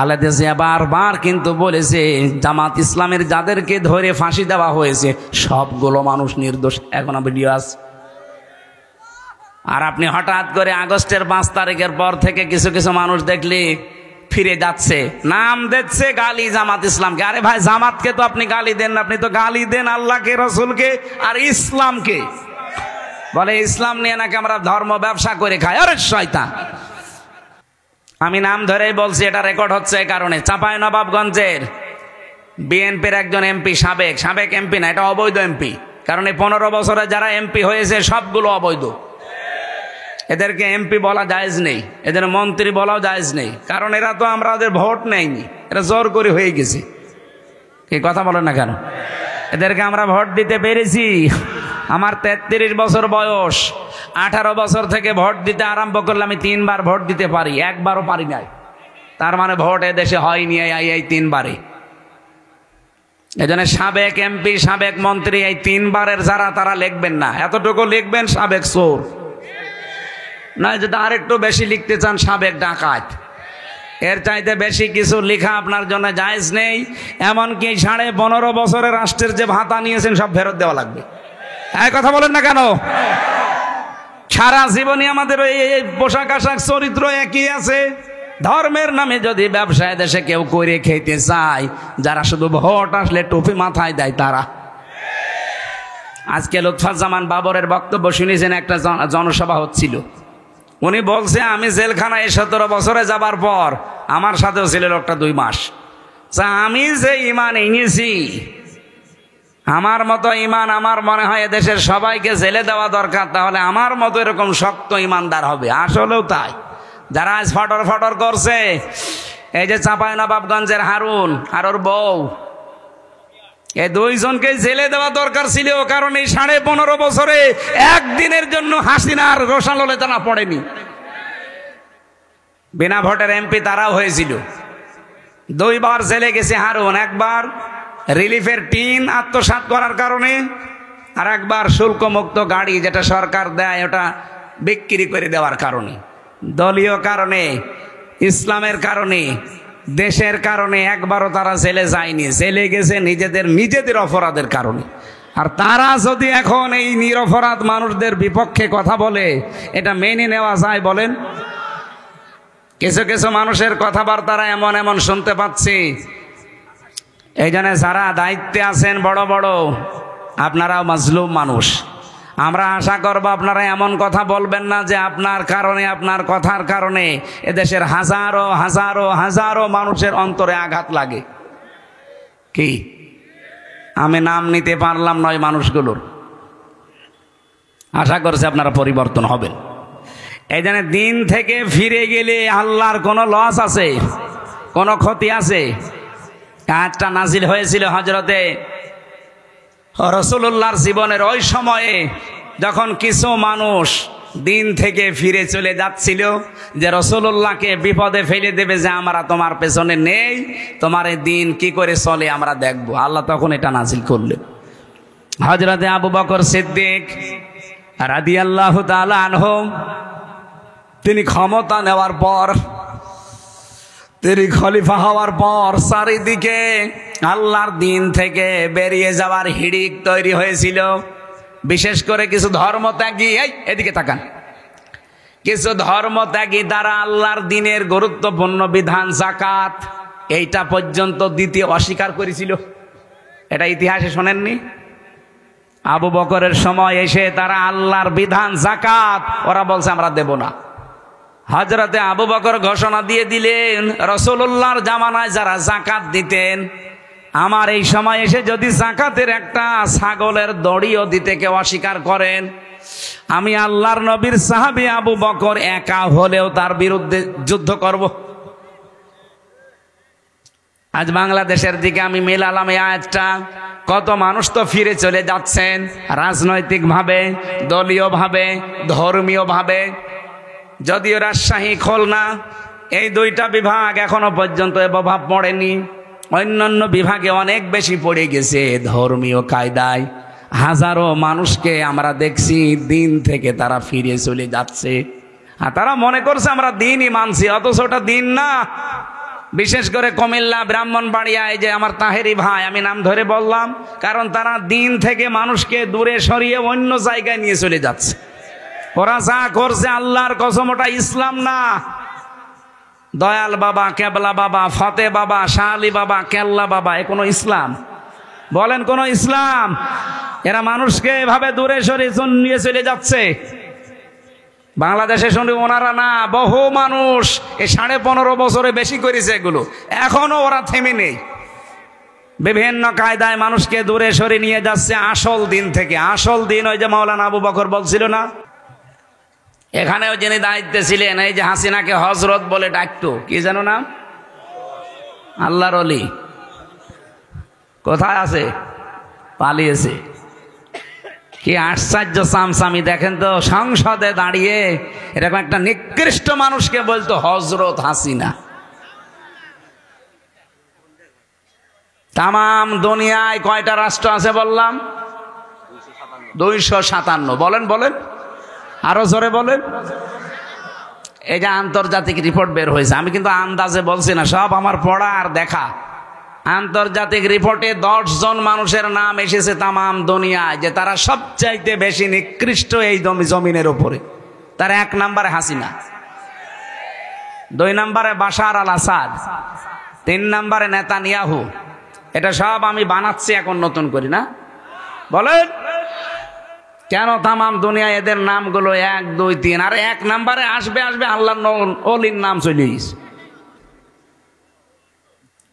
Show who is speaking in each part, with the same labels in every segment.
Speaker 1: খালেদা জিয়া বারবার কিন্তু বলেছে জামাত ইসলামের যাদেরকে ধরে ফাঁসি দেওয়া হয়েছে সবগুলো মানুষ নির্দোষ। এখনো ভিডিও আছে। আর আপনি হঠাৎ করে আগস্টের 5 তারিখের পর থেকে কিছু কিছু মানুষ দেখলে ফিরে যাচ্ছে, নাম দিচ্ছে গালি জামাত ইসলামকে। আরে ভাই, জামাতকে তো আপনি গালি দেন না, আপনি তো গালি দেন আল্লাহকে, রসুলকে আর ইসলামকে। বলে ইসলাম নিয়ে নাকি আমরা ধর্ম ব্যবসা করে খাই। আরে শয়তান! আমি নাম ধরেই বলছি, এটা রেকর্ড হচ্ছে এই কারণে। চাঁপাইনবাবগঞ্জের বিএনপির একজন এমপি, সাবেক এমপি না, এটা অবৈধ এমপি। কারণ এই 15 বছরে যারা এমপি হয়েছে সবগুলো অবৈধ। এদেরকে এমপি বলা জায়েজ নেই, এদের মন্ত্রী বলাও জায়েজ নেই। কারণ এরা তো আমাদের ভোট নেয়নি, এরা জোর করে হয়ে গেছে। কি কথা বলেন না কেন? এদেরকে আমরা ভোট দিতে পেরেছি। আমার 33 বছর বয়স, 18 বছর থেকে ভোট দিতে আরম্ভ করলে আমি 3 বার ভোট দিতে পারি, একবারও পারি নাই। তার মানে ভোট এদেশে হয়নি এই 3 বারে। এজন্য সাবেক এমপি, সাবেক মন্ত্রী এই 3 বারের যারা, তারা লিখবেন না। এতটুকু লিখবেন সাবেক চোর, না যদি আরেকটু বেশি লিখতে চান সাবেক ডাকাত। এর চাইতে বেশি কিছু লেখা আপনার জন্য জায়েজ নেই। এমনকি 15.5 বছরে রাষ্ট্রের যে ভাতা নিয়েছেন সব ফেরত দেওয়া লাগবে। এই কথা বলেন না কেন? সারা জীবনই আমাদের এই পোশাক আশাক চরিত্র একই আছে। ধর্মের নামে যদি ব্যবসায় দেশে কেউ করে খেতে চায়, যারা শুধু ভোট আসলে টুপি মাথায় দেয় তারা। আজকে লুৎফুজ্জামান বাবরের বক্তব্য শুনেছেন, একটা জনসভা হচ্ছিল। উনি বলছে আমি জেলখানায় 17 বছরে যাবার পর আমার সাথেও ছিল লোকটা 2 মাস। আমি যে ইমান এনেছি, আমার মতো ইমান আমার মনে হয় এদেশের সবাইকে জেলে দেওয়া দরকার, তাহলে আমার মতো এরকম শক্ত ইমানদার হবে। আসলেও তাই। যারা আজ ফটর ফটর করছে, এই যে চাঁপাইনবাবগঞ্জের হারুন আর ওর বউ, এই 2 জনকে জেলে দেওয়া দরকার ছিল। কারণ এই 15.5 বছরে একদিনের জন্য হাসিনার রোষানলে টানা পড়েনি। বিনা ভোটের এমপি তারাও হয়েছিল। 2 বার জেলে গেছে হারুন, একবার রিলিফের টিন আত্মসাৎ করার কারণে, আর একবার শুল্কমুক্ত গাড়ি যেটা সরকার দেয় ওটা বিক্রি করে দেওয়ার কারণে। দলীয় কারণে, ইসলামের কারণে, দেশের কারণে একবারও তারা জেলে যায়নি। জেলে গেছে নিজেদের অপরাধের কারণে। আর তারা যদি এখন এই নিরপরাধ মানুষদের বিপক্ষে কথা বলে, এটা মেনে নেওয়া যায় বলেন? কিছু কিছু মানুষের কথাবার্তারা এমন এমন শুনতে পাচ্ছি। এই জন্য যারা দায়িত্বে আছেন বড় বড়, আপনারাও মাজলুম মানুষ। আমরা আশা করব আপনারা এমন কথা বলবেন না যে আপনার কারণে, আপনার কথার কারণে এদেশের হাজারো হাজারো হাজারো মানুষের অন্তরে আঘাত লাগে। কি আমি নাম নিতে পারলাম নয় মানুষগুলোর। আশা করছি আপনারা পরিবর্তন হবেন। এই জন্য দিন থেকে ফিরে গেলে আল্লাহর কোনো লস আছে, কোনো ক্ষতি আছে? আয়াতটা নাজিল হয়েছিল হযরতে রাসূলুল্লাহর জীবনের ওই সময়ে, যখন কিছু মানুষ দিন থেকে ফিরে চলে যাচ্ছিল, যে রাসূলুল্লাহকে বিপদে ফেলে দেবে, যে আমরা তোমার পেছনে নেই, তোমার এই দিন কি করে চলে আমরা দেখব। আল্লাহ তখন এটা নাজিল করলেন। হযরতে আবু বকর সিদ্দিক রাদিয়াল্লাহু তাআলা আনহু, তিনি ক্ষমতা নেওয়ার পর, তিনি খলিফা হওয়ার পর চারিদিকে আল্লাহর দিন থেকে বেরিয়ে যাওয়ার হিড়িক তৈরি হয়েছিল। বিশেষ করে কিছু ধর্মত্যাগী, এদিকে তাকান, কিছু ধর্মত্যাগী তারা আল্লাহর দিনের গুরুত্বপূর্ণ বিধান যাকাত এইটা পর্যন্ত দিতে অস্বীকার করেছিল। এটা ইতিহাসে শোনেননি? আবু বকরের সময় এসে তারা আল্লাহর বিধান যাকাত ওরা বলছে আমরা দেব না। হযরতে আবু বকর ঘোষণা দিয়ে দিলেন, রাসূলুল্লাহর জামানায় যারা যাকাত দিতেন, আমার এই সময় এসে যদি যাকাতের একটা ছাগলের দড়িও দিতে কেউ অস্বীকার করেন, আমি আল্লাহর নবীর সাহাবী আবু বকর একা হলেও তার বিরুদ্ধে যুদ্ধ করব। আজ বাংলাদেশের দিকে আমি মেলালাম এই আয়াতটা। কত মানুষ তো ফিরে চলে যাচ্ছেন, রাজনৈতিকভাবে, দলীয়ভাবে, ধর্মীয়ভাবে। যদিও রাজশাহী, খুলনা এই 2টা বিভাগ এখনো পর্যন্ত এ প্রভাব পড়েনি, অন্যান্য বিভাগে অনেক বেশি পড়ে গেছে ধর্মীয় কায়দায়। হাজারো মানুষকে আমরা দেখছি দিন থেকে তারা ফিরে চলে যাচ্ছে। আর তারা মনে করছে আমরা দিনই মানছি, অথচ ওটা দিন না। বিশেষ করে কুমিল্লা, ব্রাহ্মণবাড়িয়া, এই যে আমার তাহেরি ভাই, আমি নাম ধরে বললাম কারণ তারা দিন থেকে মানুষকে দূরে সরিয়ে অন্য জায়গায় নিয়ে চলে যাচ্ছে। ওরা যা করছে আল্লাহর কসম ওটা ইসলাম না। দয়াল বাবা, কেবলা বাবা, ফতে বাবা, শাহ আলী বাবা, কেল্লা বাবা, এ কোনো ইসলাম? বলেন কোন ইসলাম? এরা মানুষকে এভাবে দূরে সরিয়ে নিয়ে চলে যাচ্ছে। বাংলাদেশে শুনে ওনারা না, বহু মানুষ এই 15.5 বছরে বেশি করেছে এগুলো, এখনো ওরা থেমে নেই। বিভিন্ন কায়দায় মানুষকে দূরে সরিয়ে নিয়ে যাচ্ছে আসল দিন থেকে। আসল দিন ওই যে মাওলানা আবু বকর বলছিল না, এখানেও যিনি দায়িত্বে ছিলেন, এই যে হাসিনাকে হজরত বলে ডাকতো, কি জানো না, আল্লাহর ওলি, কোথায় আছে? পালিয়েছে। কি আশ্চর্য চামচামি দেখেন তো, সংসদে দাঁড়িয়ে এরকম একটা নিকৃষ্ট মানুষকে বলতো হজরত হাসিনা। তামাম দুনিয়ায় কয়টা রাষ্ট্র আছে বললাম? 257। বলেন বলেন, আরো জোরে বলেন। এই যে আন্তর্জাতিক রিপোর্ট বের হয়েছে, আমি কিন্তু আন্দাজে বলছি না, সব আমার পড়া আর দেখা। আন্তর্জাতিক রিপোর্টে 10 জন মানুষের নাম এসেছে তামাম দুনিয়ায় যে তারা সবচাইতে বেশি নিকৃষ্ট এই জমিনের উপরে। তার 1 নম্বরে হাসিনা, 2 নম্বরে বাশার আল আসাদ, 3 নম্বরে নেতানিয়াহু। এটা সব আমি বানাচ্ছি এখন নতুন করি না। বলেন কেন তামাম দুনিয়ায় এদের নামগুলো 1, 2, 3, আর 1 নম্বরে আসবে আল্লাহর ওলির নাম চলে গেছে।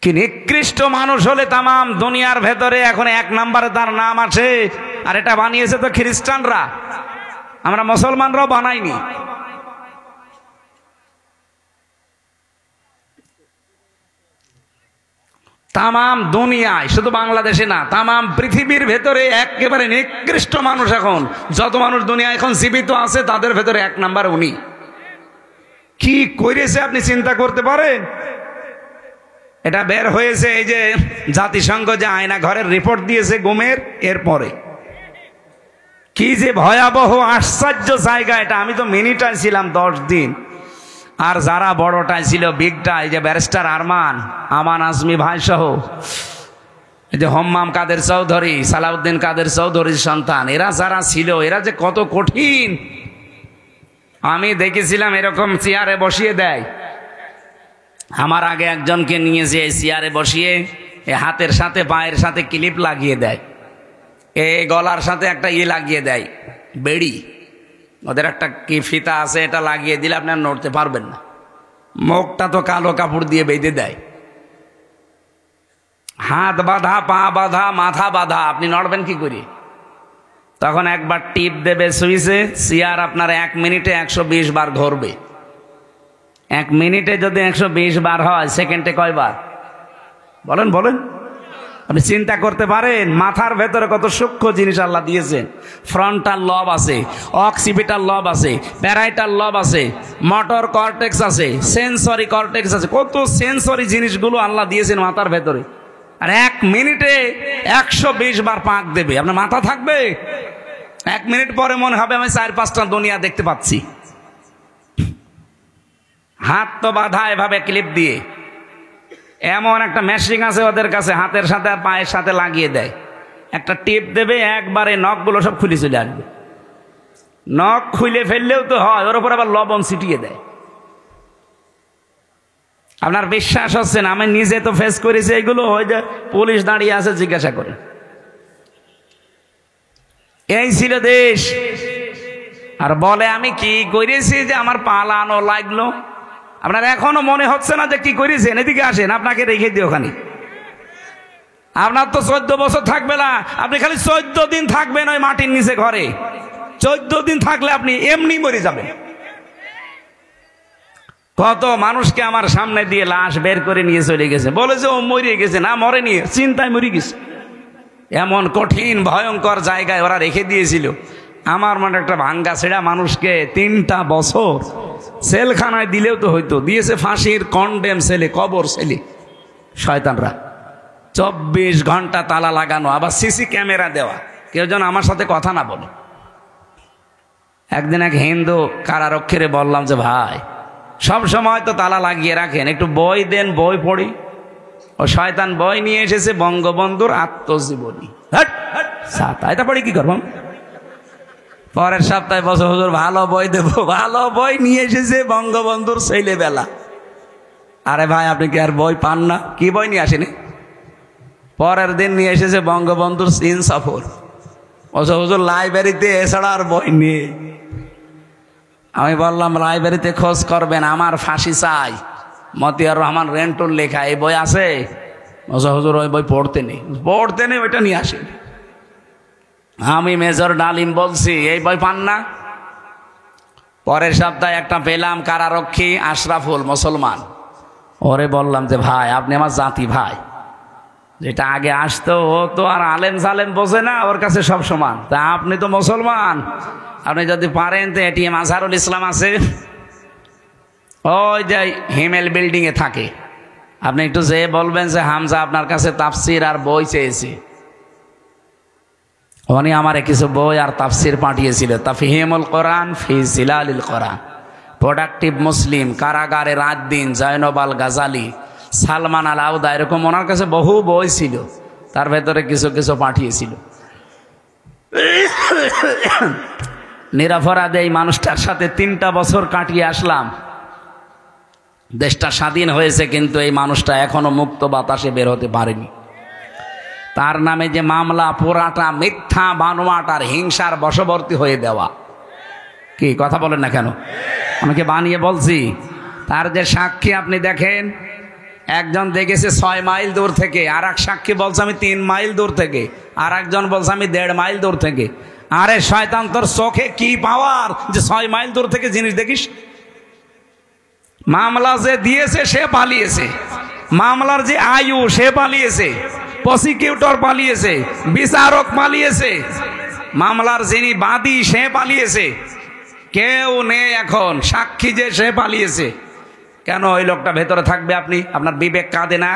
Speaker 1: কি নিকৃষ্ট মানুষ হলে তামাম দুনিয়ার ভেতরে এখন 1 নম্বরে তার নাম আসে। আর এটা বানিয়েছে তো খ্রিস্টানরা, আমরা মুসলমানরাও বানাইনি। তামাম দুনিয়ায়, শুধু বাংলাদেশে না, তামাম পৃথিবীর ভেতরে একেবারে নিকৃষ্ট মানুষ এখন যত মানুষ দুনিয়া এখন জীবিত আছে তাদের ভেতরে 1 নম্বর উনি। কি করেছে আপনি চিন্তা করতে পারেন? এটা বের হয়েছে এই যে জাতিসংঘ যে আয়না ঘরের রিপোর্ট দিয়েছে গুমের, এরপরে কি যে ভয়াবহ আশ্চর্য জায়গা এটা। আমি তো মিনিটাই ছিলাম 10 দিন, আর যারা বড়টাই ছিল, বিগটা, এই যে ব্যারিস্টার আমান আজমি ভাই সহ, এই যে হম্মাম কাদের চৌধুরী, সালাউদ্দিন কাদের চৌধুরীর সন্তান, এরা যারা ছিল, এরা যে কত কঠিন। আমি দেখেছিলাম এরকম চেয়ারে বসিয়ে দেয়। আমার আগে একজনকে নিয়ে যে চেয়ারে বসিয়ে হাতের সাথে পায়ের সাথে ক্লিপ লাগিয়ে দেয়, এই গলার সাথে একটা লাগিয়ে দেয়, বেড়ি, ওদের একটা কি ফিতা আছে, এটা লাগিয়ে দিলে আপনি আর নড়তে পারবেন না। মুখটা তো কালো কাপড় দিয়ে বেঁধে দেয়, হাত বাঁধা, পা বাঁধা, মাথা বাঁধা, আপনি নড়বেন কি করে? তখন একবার টিপ দেবে সুইচে, চেয়ার আপনার 1 মিনিটে 120 বার ঘুরবে। 1 মিনিটে যদি 120 বার হয়, সেকেন্ডে কয়বার? বলেন বলেন, আপনি চিন্তা করতে পারেন? মাথার ভেতরে কত সূক্ষ্ম জিনিস আল্লাহ দিয়েছেন। ফ্রন্টাল লব আছে, অক্সিপিটাল লব আছে, প্যারাইটাল লব আছে, মোটর কর্টেক্স আছে, সেন্সরি কর্টেক্স আছে, কত সেন্সরি জিনিসগুলো আল্লাহ দিয়েছেন মাথার ভেতরে। আর 1 মিনিটে 120 বার পাক দেবে, আপনার মাথা থাকবে? 1 মিনিট পরে মনে হবে আমি 4-5টা দুনিয়া দেখতে পাচ্ছি। হাত তো বাঁধা এভাবে ক্লিপ দিয়ে, এমন একটা মেশিন আছে ওদের কাছে, হাতের সাথে আর পায়ের সাথে লাগিয়ে দেয়, একটা টিপ দেবে, একবারে নখগুলো সব খুলে চলে আসবে। নখ খুলে ফেললেও তো হয়, ওর উপর আবার লবণ ছিটিয়ে দেয়। আপনার বিশ্বাস হচ্ছে না? আমি নিজে তো ফেস করেছি এগুলো। ওই যে পুলিশ দাঁড়িয়ে আছে, জিজ্ঞাসা করে। এই ছিল দেশ। আর বলে আমি কি করেছি যে আমার পালানো লাগলো। আপনার এখনো মনে হচ্ছে না যে কি করেছেন? এদিকে আসেন, আপনাকে রেখে দিই ওখানে। আপনার তো 14 বছর থাকবে না, আপনি খালি 14 দিন থাকবেন ওই মাটির নিচে ঘরে। 14 দিন থাকলে আপনি এমনি মরে যাবেন। কত মানুষকে আমার সামনে দিয়ে লাশ বের করে নিয়ে চলে গেছে, বলে যে ও মরে গেছে। না, মরে নিয়ে চিন্তায় মরে গেছে। এমন কঠিন ভয়ঙ্কর জায়গায় ওরা রেখে দিয়েছিল। আমার মনে একটা ভাঙ্গা ছেঁড়া মানুষকে 3টা বছর সেলখানায় দিলেও তো হয়তো, দিয়েছে ফাঁসির কন্ডেম সেলে, কবর সেলে শয়তানরা। 24 ঘন্টা তালা লাগানো, আবার সিসি ক্যামেরা দেওয়া, কেউ যেন আমার সাথে কথা না বলে। একদিন এক হিন্দু কারারক্ষীরে বললাম যে ভাই, সব সময় তো তালা লাগিয়ে রাখেন, একটু বই দেন, বই পড়ি। ও শয়তান বই নিয়ে এসেছে বঙ্গবন্ধুর আত্মজীবনী, এটা পড়ি কি করবো? পরের সপ্তাহে বছর হুজুর ভালো বই দেবো, ভালো বই নিয়ে এসেছে বঙ্গবন্ধুর ছেলেবেলা। আরে ভাই আপনি কি আর বই পান না? কি বই নিয়ে আসেনি? পরের দিন নিয়ে এসেছে বঙ্গবন্ধুর চীন সফর। বছর হুজুর লাইব্রেরিতে এছাড়া আর বই নেই। আমি বললাম লাইব্রেরিতে খোঁজ করবেন, আমার ফাঁসি চাই, মতিয়ার রহমান রেন্টুর লেখা এই বই আছে? বছর হুজুর ওই বই পড়তে নেই, ওইটা নিয়ে আসেন। আমি মেজর ডালিম বলছি এই বই পান না? পরের সপ্তাহে একটা পেলাম, কারারক্ষী আশরাফুল, মুসলমান। ওরে বললাম যে ভাই আপনি আমার জাতি ভাই, যেটা আগে আসতো ও তো আর আলেম সালেম বোঝে না, ওর কাছে সব সমান। তা আপনি তো মুসলমান, আপনি যদি পারেন তো এটিএম আজহারুল ইসলাম আছে, ওই যে হিমেল বিল্ডিং এ থাকে, আপনি একটু যেয়ে বলবেন যে হামজা আপনার কাছে তাফসির আর বই চেয়েছি। উনি আমারে কিছু বই আর তাফসির পাঠিয়েছিল, তাফহিমুল কোরআন ফি জিলালিল কোরআন, প্রোডাক্টিভ মুসলিম, কারাগারে রাত দিন, জয়নব আল গাজালি, সালমান আল আউদা, এরকম ওনার কাছে বহু বই ছিল, তার ভেতরে কিছু কিছু পাঠিয়েছিল। নিরপরাধ এই মানুষটার সাথে 3টা বছর কাটিয়ে আসলাম। দেশটা স্বাধীন হয়েছে কিন্তু এই মানুষটা এখনো মুক্ত বাতাসে বের হতে পারেনি। তার নামে যে মামলা, পুরাটা মিথ্যা, বানোয়াট আর হিংসার বশবর্তী হয়ে দেওয়া। কি কথা বলেন না কেন? আমাকে বানিয়ে বলছি। তার যে সাক্ষী আপনি দেখেন, একজন দেখেছে 6 মাইল দূর থেকে, আর এক সাক্ষী বলছে আমি 3 মাইল দূর থেকে, আর একজন বলছে আমি 1.5 মাইল দূর থেকে। আরে শয়তান, তোর চোখে কি পাওয়ার যে 6 মাইল দূর থেকে জিনিস দেখিস? মামলা যে দিয়েছে সে পালিয়েছে, মামলার যে আয়ু সে পালিয়েছে, প্রসিকিউটর পালিয়েছে, বিচারক পালিয়েছে, মামলার যিনি বাদী সে পালিয়েছে, কেউ নেই এখন, সাক্ষী যে সে পালিয়েছে। কেন ওই লোকটা ভেতরে থাকবে? আপনার বিবেক কাঁদে না?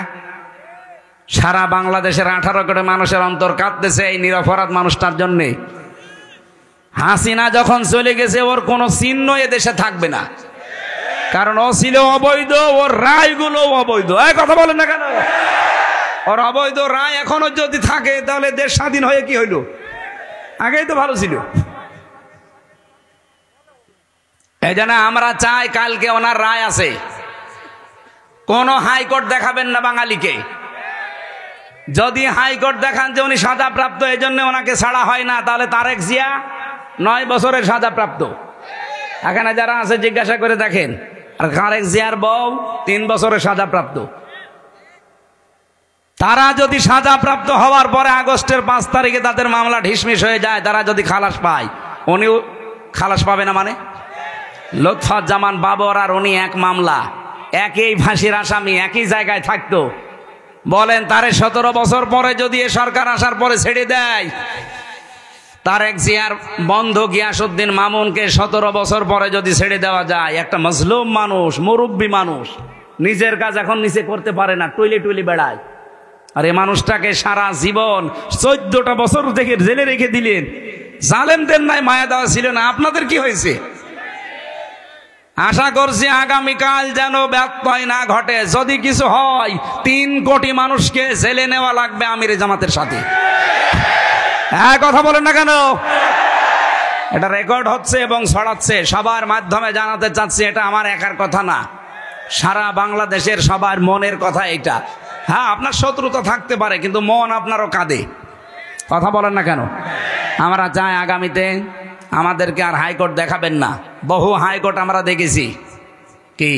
Speaker 1: সারা বাংলাদেশের 18 কোটি মানুষের অন্তর কাঁদতেছে এই নিরপরাধ মানুষটার জন্যে। হাসিনা যখন চলে গেছে ওর কোনো চিহ্ন এ দেশে থাকবে না, কারণ ও ছিল অবৈধ, ওর রায়গুলো অবৈধ। এই কথা বলেন না কেন? ওর অবৈধ রায় এখনো যদি থাকে তাহলে দেশ স্বাধীন হয়ে কি হইল? আগেই তো ভালো ছিল। এই জন্য আমরা চাই কালকে ওনার রায় আছে, কোন হাইকোর্ট দেখাবেন না বাঙালিকে। যদি হাইকোর্ট দেখান যে উনি সাজাপ্রাপ্ত, এই জন্য ওনাকে ছাড়া হয় না, তাহলে তারেক জিয়া 9 বছরের সাজাপ্রাপ্ত। এখানে যারা আছে জিজ্ঞাসা করে দেখেন, আর তারেক জিয়ার বউ 3 বছরের সাজাপ্রাপ্ত। তারা যদি সাজাপ্রাপ্ত হওয়ার পরে আগস্টের 5 তারিখে তাদের মামলা ঢিসমিস হয়ে যায়, তারা যদি খালাস পায়, উনিও খালাস পাবে না? মানে লুৎফুজ্জামান বাবর আর উনি এক মামলা, একই ফাঁসির আসামি, একই জায়গায় থাকতো। বলেন তারে 17 বছর পরে যদি এ সরকার আসার পরে ছেড়ে দেয়, তারেক জিয়ার বন্ধ গিয়াসউদ্দিন মামুনকে 17 বছর পরে যদি ছেড়ে দেওয়া যায়, একটা মজলুম মানুষ, মুরব্বী মানুষ, নিজের কাজ এখন নিজে করতে পারে না, টুইলি বেড়ায়, আর এই মানুষটাকে সারা জীবন 14টা বছর থেকে জেলে রেখে দিলেন। জালেমদের নাই মায়া দেওয়া ছিল না? আপনাদের কি হয়েছে? আশা করছি আগামীকাল যেন ব্যত্যয় না ঘটে। যদি কিছু হয় 3 কোটি মানুষকে জেলে নেওয়া লাগবে আমিরে জামাতের সাথে। হ্যাঁ, কথা বলেন না কেন? এটা রেকর্ড হচ্ছে এবং ছড়াচ্ছে, সবার মাধ্যমে জানাতে চাচ্ছি, এটা আমার একার কথা না, সারা বাংলাদেশের সবার মনের কথা এটা। হ্যাঁ, আপনার শত্রুতা থাকতে পারে, কিন্তু মন আপনারও কাঁদে। কথা বলেন না কেন? আমরা চাই আগামীতে আমাদেরকে আর হাইকোর্ট দেখাবেন না। বহু হাইকোর্ট আমরা দেখেছি। কি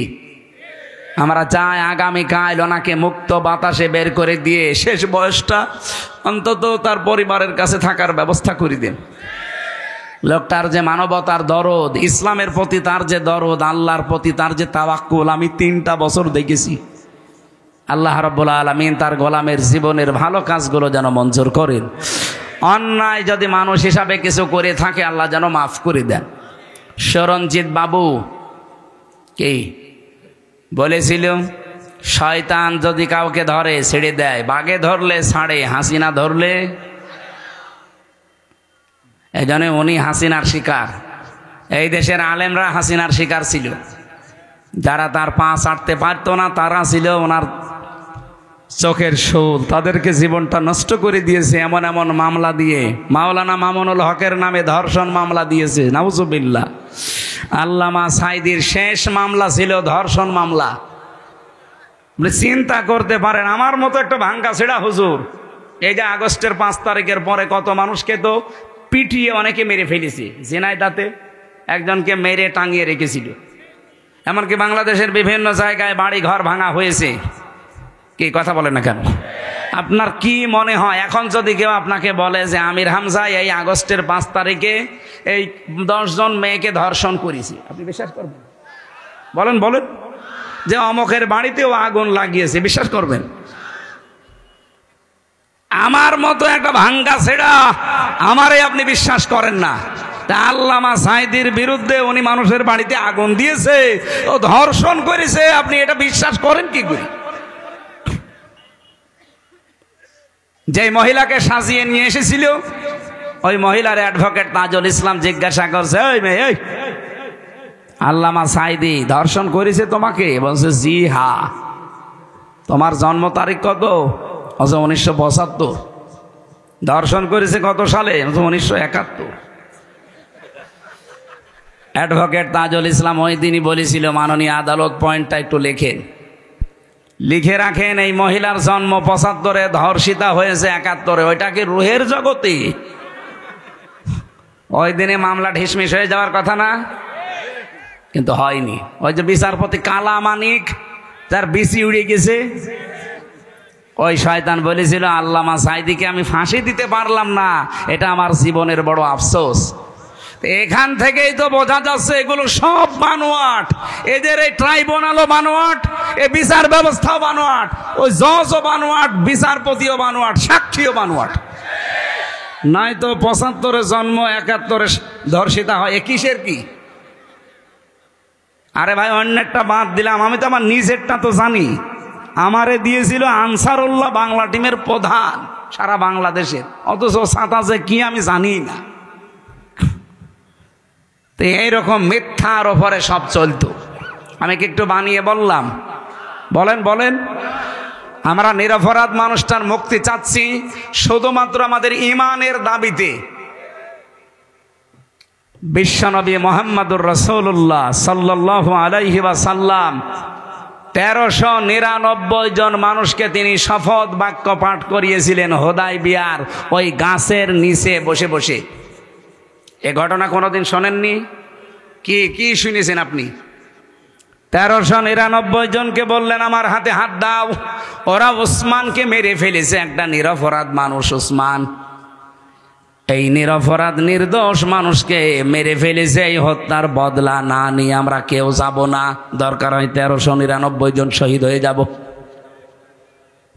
Speaker 1: আমরা চাই আগামীকাল ওনাকে মুক্ত বাতাসে বের করে দিয়ে শেষ বয়সটা অন্তত তার পরিবারের কাছে থাকার ব্যবস্থা করে দেন। লোকটার যে মানবতার দরদ, ইসলামের প্রতি তার যে দরদ, আল্লাহর প্রতি তার যে তাওয়াক্কুল, আমি 3টা বছর দেখেছি। আল্লাহ রাব্বুল আলামিন তার গোলামের জীবনের ভালো কাজগুলো যেন মঞ্জুর করেন। অন্যায় যদি মানুষ হিসাবে কিছু করে থাকে, আল্লাহ যেন মাফ করে দেন। শরণজিৎ বাবু কি বলেছিল? শয়তান যদি কাউকে ধরে ছেড়ে দেয়, বাঘে ধরলে ছাড়ে, হাসিনা ধরলে। এই জন্য উনি হাসিনার শিকার। এই দেশের আলেমরা হাসিনার শিকার ছিল। যারা তার পা ছাড়তে পারতো না তারা ছিল ওনার চোখের শোল, তাদেরকে জীবনটা নষ্ট করে দিয়েছে এমন এমন মামলা দিয়ে। মাওলানা মামুনুল হকের নামে ধর্ষণ মামলা দিয়েছে, নাউজুবিল্লাহ। আল্লামা সাঈদীর শেষ মামলা ছিল ধর্ষণ মামলা। চিন্তা করতে পারেন, আমার মতো একটা ভাঙ্গা ছেঁড়া হুজুর এই যে আগস্টের 5 তারিখের পরে কত মানুষকে তো পিটিয়ে অনেকে মেরে ফেলেছে। ঝিনাইদহে একজনকে মেরে টাঙিয়ে রেখেছিল। এমনকি বাংলাদেশের বিভিন্ন জায়গায় বাড়ি ঘর ভাঙা হয়েছে। কি কথা বলেন না কেন? আপনার কি মনে হয় এখন যদি কেউ আপনাকে বলে যে আমির হামজা এই আগস্টের 5 তারিখে এই 10 জন মেয়েকে ধর্ষণ করেছি, আপনি বিশ্বাস করবেন? বলেন বলেন। যে অমকের বাড়িতেও আগুন লাগিয়েছে, বিশ্বাস করবেন? আমার মতো একটা ভাঙ্গা ছেড়া আমারে আপনি বিশ্বাস করেন না। তা আল্লামা সাঈদীর বিরুদ্ধে উনি মানুষের বাড়িতে আগুন দিয়েছে, ও ধর্ষণ করেছে, আপনি এটা বিশ্বাস করেন কি করে? যে মহিলাকে সাজিয়ে নিয়ে এসেছিল ওই মহিলার অ্যাডভোকেট তাজুল ইসলাম জিজ্ঞাসা করছে, ওই মেয়ে আল্লামা সাঈদী ধর্ষণ করেছে তোমাকে? বলছে জি হ্যাঁ। তোমার জন্ম তারিখ কত? 1975। ধর্ষণ করেছে কত সালে? 1971। অ্যাডভোকেট তাজুল ইসলাম ওই দিনই বলেছিল, মাননীয় আদালত পয়েন্টটা একটু লেখেন, লিখে রাখেন, এই মহিলার জন্ম 75-এ, ধর্ষিতা হয়েছে 71-এ। ওইটা কি রুহের জগতে? ওই দিনে মামলা ঢিসমিস হয়ে যাওয়ার কথা না? কিন্তু হয়নি। ওই যে বিচারপতি কালা মানিক, তার বিসি উড়ে গেছে, ওই শয়তান বলেছিল আল্লামা সাঈদীকে আমি ফাঁসি দিতে পারলাম না, এটা আমার জীবনের বড় আফসোস। এখান থেকেই তো বোঝা যাচ্ছে এগুলো সব বানোয়াট। এদের এই ট্রাইব্যুনালও বানোয়াট, এই বিচার ব্যবস্থাও বানোয়াট, ওই জজও বানোয়াট, বিচারপতিও বানোয়াট, সাক্ষীও বানোয়াট। নাই তো 75-এ জন্ম, 71-এ ধর্ষিতা হয়, কিসের কি? আরে ভাই অন্যেরটা বাদ দিলাম, আমি তো আমার নিজেরটা তো জানি। আমারে দিয়েছিল আনসারুল্লাহ বাংলা টিমের প্রধান সারা বাংলাদেশের, অথচ সাঁতা যে কি আমি জানি না। তো এইরকম মিথ্যার ওপরে সব চলতো। আমি কি একটু বানিয়ে বললাম? বলেন বলেন। আমরা নিরপরাধ মানুষটার মুক্তি চাচ্ছি শুধুমাত্র আমাদের ঈমানের দাবিতে। বিশ্বনবী মুহাম্মদুর রাসূলুল্লাহ সাল্লাল্লাহু আলাইহি ওয়াসাল্লাম 1399 জন মানুষকে তিনি শপথ বাক্য পাঠ করিয়েছিলেন হুদায়বিয়ার ওই গাছের নিচে বসে বসে। এ ঘটনা কোনোদিন শোনেননি? কি শুনেছেন আপনি? 1399 জনকে বললেন আমার হাতে হাত দাও। ওরা ওসমানকে মেরে ফেলেছে, একটা নিরপরাধ মানুষ ওসমান। এই নিরপরাধ নির্দোষ মানুষকে মেরে ফেলেছে, এই হত্যার বদলা না নিয়ে আমরা কেউ যাব না। দরকার হয় 1399 জন শহীদ হয়ে যাব।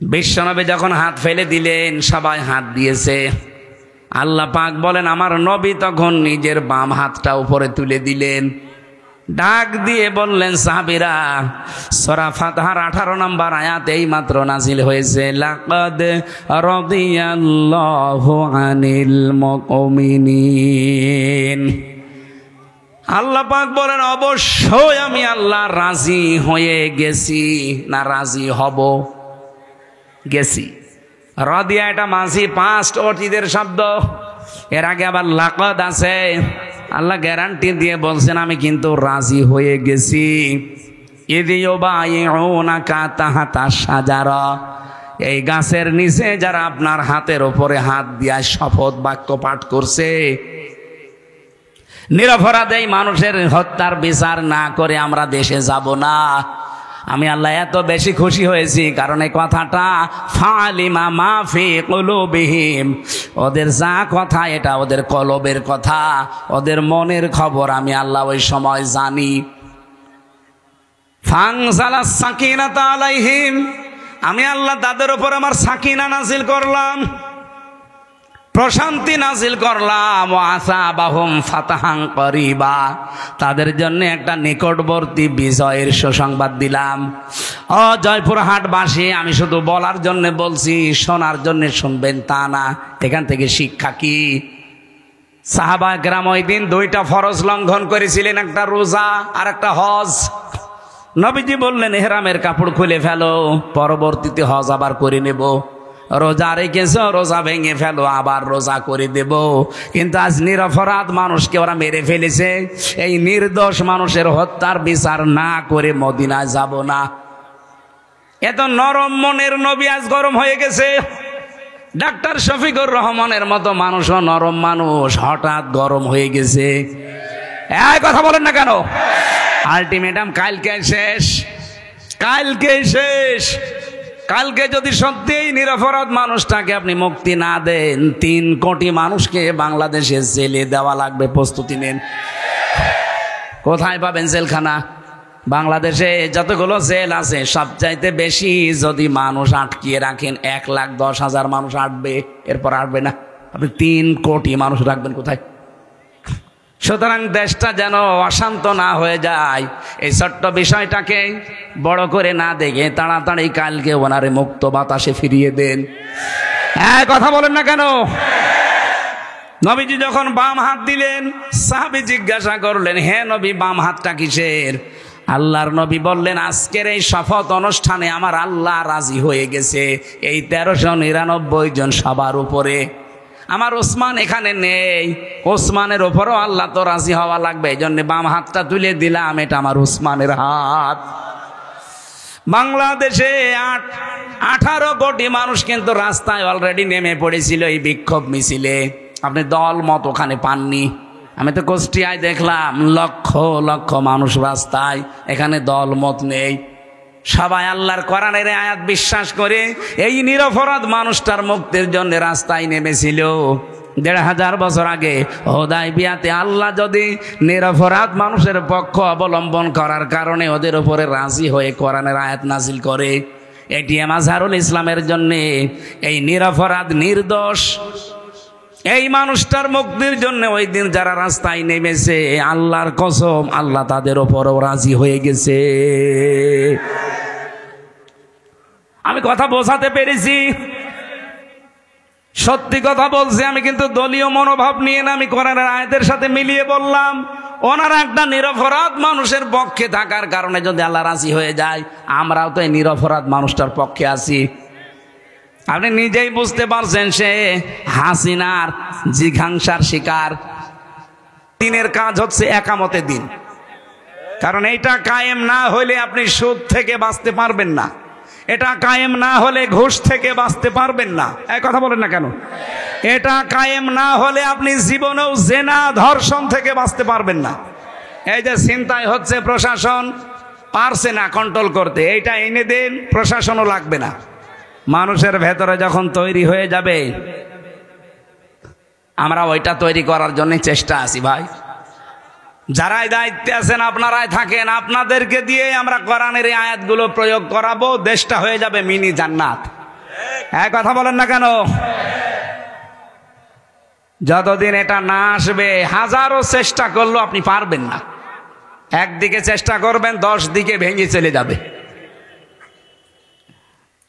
Speaker 1: বিশ্বনবী যখন হাত ফেলে দিলেন সবাই হাত দিয়েছে। আল্লাহ পাক বলেন আমার নবী তখন নিজের বাম হাতটা উপরে তুলে দিলেন, ডাক দিয়ে বললেন সাহাবীরা, সূরা ফাতহার 18 নম্বর আয়াত এই মাত্র নাজিল হয়েছে, লাকাদ রাদিয়াল্লাহু আনিল মুমিনিন। আল্লাহ পাক বলেন অবশ্যই আমি আল্লাহ রাজি হয়ে গেছি, না রাজি হব, গেছি। রাদিয়া এটা মাঝি পাস্ট অতীতের শব্দ, এর আগে আবার লাকাদ আছে। আল্লাহ গ্যারান্টি দিয়ে বলছেন আমি কিন্তু রাজি হয়ে গেছি। ইয ইউবাইউনাকা তাহতা শাজারা, এই গাছের নিচে যারা আপনার হাতের উপরে হাত দিয়া শপথ বাক্য পাঠ করছে, নিরপরাধ এই মানুষের হত্যার বিচার না করে আমরা দেশে যাব না। আমি আল্লাহ এত বেশি খুশি হয়েছি কারণ এই কথাটা ফালিমা মাফি কুলুবিহিম, ওদের যা কথা এটা ওদের কলবের কথা, ওদের মনের খবর আমি আল্লাহ ওই সময় জানি। ফানজালাস সাকিনাতা আলাইহিম, আমি আল্লাহ তাদের উপর আমার সাকিনা নাজিল করলাম, প্রশান্তি নাজিল করলাম। ওয়াসাবাহুম ফাতাহান করিবা, তাদের জন্য একটা নিকটবর্তী বিজয়ের সুসংবাদ দিলাম। ও জয়পুরহাটবাসী, আমি শুধু বলার জন্য বলছি, শোনার জন্য শুনবেন তা না। এখান থেকে শিক্ষা কি? সাহাবায়ে কেরাম ওই দিন 2টা ফরজ লঙ্ঘন করেছিলেন, একটা রোজা আর একটা হজ। নবীজি বললেন ইহরামের কাপড় খুলে ফেলো, পরবর্তীতে হজ আবার করে নেব। রোজা রেখেছো, রোজা ভেঙে ফেলো, আবার রোজা করে দেব। কিন্তু আজ নিরপরাধ মানুষকে ওরা মেরে ফেলেছে। এই নির্দোষ মানুষের হত্যার বিচার না করে মদিনায় যাব না। এত নরম মনের নবী আজ গরম হয়ে গেছে। ডাক্তার শফিকুর রহমানের মতো মানুষও নরম মানুষ, হঠাৎ গরম হয়ে গেছে। এই কথা বলেন না কেন? আলটিমেটাম কালকে শেষ, কালকে শেষ। কালকে যদি সত্যিই নিরপরাধ মানুষটাকে আপনি মুক্তি না দেন, 3 কোটি মানুষকে বাংলাদেশে জেলে দেওয়া লাগবে। প্রস্তুতি নেন। কোথায় পাবেন জেলখানা? বাংলাদেশে যতগুলো জেল আছে সবচাইতে বেশি যদি মানুষ আটকিয়ে রাখেন 1,10,000 মানুষ আটবে, এরপর আটবে না। আপনি 3 কোটি মানুষ রাখবেন কোথায়? সুতরাং দেশটা যেন অশান্ত না হয়ে যায়, এই ছোট্ট বিষয়টাকে বড় করে না দেখে তাড়াতাড়ি কালকে ওনারে মুক্ত বাতাসে ফিরিয়ে দেন। হ্যাঁ, কথা বলেন না কেন? নবীজি যখন বাম হাত দিলেন, সাহাবী জিজ্ঞাসা করলেন, হে নবী, বাম হাতটা কিসের? আল্লাহর নবী বললেন, আজকের এই শপথ অনুষ্ঠানে আমার আল্লাহ রাজি হয়ে গেছে এই 1399 জন সবার উপরে। আমার ওসমান এখানে নেই, ওসমানের ওপরও আল্লাহ তো রাজি হওয়া লাগবে। এই জন্য বাম হাতটা তুলে দিলাম, এটা আমার ওসমানের হাত। বাংলাদেশে 18 কোটি মানুষ কিন্তু রাস্তায় অলরেডি নেমে পড়েছিল এই বিক্ষোভ মিছিলে। আপনি দল মত ওখানে পাননি। আমি তো কুষ্টিয়ায় দেখলাম লক্ষ লক্ষ মানুষ রাস্তায়, এখানে দল মত নেই। সবাই আল্লাহর কোরআনের আয়াত বিশ্বাস করে এই নিরপরাধ মানুষটার মুক্তির জন্য রাস্তায় নেমেছিল। 1500 বছর আগে হুদায়বিয়াতে আল্লাহ যদি নিরপরাধ মানুষের পক্ষ অবলম্বন করার কারণে ওদের উপরে রাজি হয়ে কোরআনের আয়াত নাজিল করে, এটিএম আজহারুল ইসলামের জন্য এই নিরপরাধ নির্দোষ এই মানুষটার মুক্তির জন্য ওই দিন যারা রাস্তায় নেমেছে, আল্লাহর কসম আল্লাহ তাদের উপরও রাজি হয়ে গেছে। আমি কথা বোঝাতে পেরেছি? সত্যি কথা বলছি আমি, কিন্তু দলীয় মনোভাব নিয়ে না, আমি কোরআনের আয়াতের সাথে মিলিয়ে বললাম। ওনারা একটা নিরপরাধ মানুষের পক্ষে থাকার কারণে যদি আল্লাহ রাজি হয়ে যায়, আমরাও তো এই নিরপরাধ মানুষটার পক্ষে আছি। আপনি নিজেই বুঝতে পারছেন, সে হাসিনার জিঘাংসার শিকার। দিনের কাজ হচ্ছে একামতে দিন, কারণ এইটা কায়েম না হলে আপনি সুদ থেকে বাঁচতে পারবেন না, এটা কায়েম না হলে ঘুষ থেকে বাঁচতে পারবেন না। এই কথা বলেন না কেন? এটা কায়েম না হলে আপনি জীবনেও জেনা ধর্ষণ থেকে বাঁচতে পারবেন না। এই যে ছিনতাই হচ্ছে, প্রশাসন পারছে না কন্ট্রোল করতে, এইটা এনে দেন, প্রশাসনও লাগবে না। মানুষের ভেতরে যখন তৈরি হয়ে যাবে, আমরা ওইটা তৈরি করার জন্য চেষ্টা আছি ভাই। যারাই দায়িত্বে আছেন আপনারাই থাকেন, আপনাদেরকে দিয়ে আমরা কোরআনের এই আয়াতগুলো প্রয়োগ করাবো, দেশটা হয়ে যাবে মিনি জান্নাত। এক কথা বলেন না কেন? যতদিন এটা না আসবে, হাজারো চেষ্টা করলেও আপনি পারবেন না। একদিকে চেষ্টা করবেন, 10 দিকে ভেঙে চলে যাবে।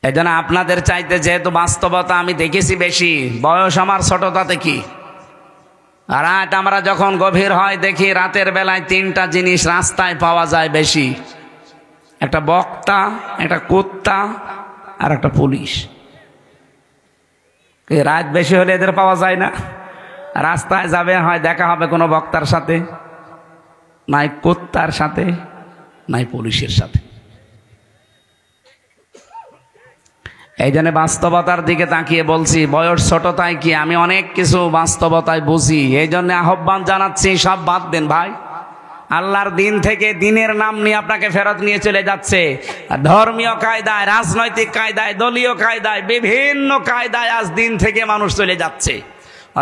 Speaker 1: এই জন্য আপনাদের চাইতে যেহেতু বাস্তবতা আমি দেখেছি বেশি, বয়স আমার ছোট, তাতে কি। রাত আমরা যখন গভীর হয় দেখি রাতের বেলায় 3টা জিনিস রাস্তায় পাওয়া যায় বেশি, একটা বক্তা, একটা কুত্তা আর একটা পুলিশ। রাত বেশি হলে এদের পাওয়া যায় না। রাস্তায় যাবে, হয় দেখা হবে কোনো বক্তার সাথে, নাই কুত্তার সাথে, নাই পুলিশের সাথে। এই জন্য বাস্তবতার দিকে তাকিয়ে বলছি, বয়স ছোট তাই কি, আমি অনেক কিছু বাস্তবতায় বুঝি। এই জন্য আহ্বান জানাচ্ছি, সব বাদ দেন ভাই। আল্লাহর দিন থেকে দিনের নাম নিয়ে আপনাকে ফেরত নিয়ে চলে যাচ্ছে। ধর্মীয় কায়দায়, রাজনৈতিক কায়দায়, দলীয় কায়দায়, বিভিন্ন কায়দায় আজ দিন থেকে মানুষ চলে যাচ্ছে।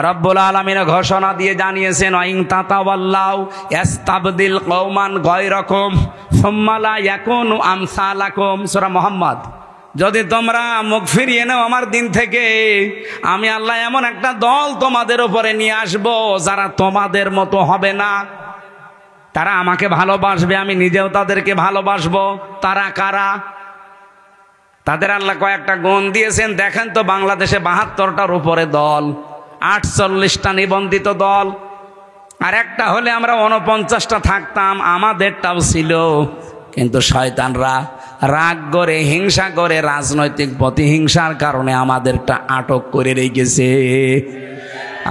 Speaker 1: রব্বুল আলামিন ঘোষণা দিয়ে জানিয়েছেন, ওয়াইন তাতাওয়াল্লাউ ইস্তাবদিল কওমান গায়রাকুম সুম্মা লা ইয়াকুনু আমসালাকুম। সূরা মুহাম্মদ। যদি তোমরা মুখ ফিরিয়ে নাও আমার দিন থেকে, আমি আল্লাহ এমন একটা দল তোমাদের উপরে নিয়ে আসবো যারা তোমাদের মতো হবে না। তারা আমাকে ভালোবাসবে, আমি নিজেও তাদেরকে ভালোবাসবো। তারা কারা? তাদের আল্লাহ কয়েকটা গুণ দিয়েছেন। দেখেন তো, বাংলাদেশে 72টার উপরে দল, 48টা নিবন্ধিত দল, আর একটা হলে আমরা 49টা থাকতাম, আমাদেরটাও ছিল। কিন্তু শয়তানরা রাগ করে, হিংসা করে, রাজনৈতিক প্রতিহিংসার কারণে আমাদেরটা আটক করে রেখেছে।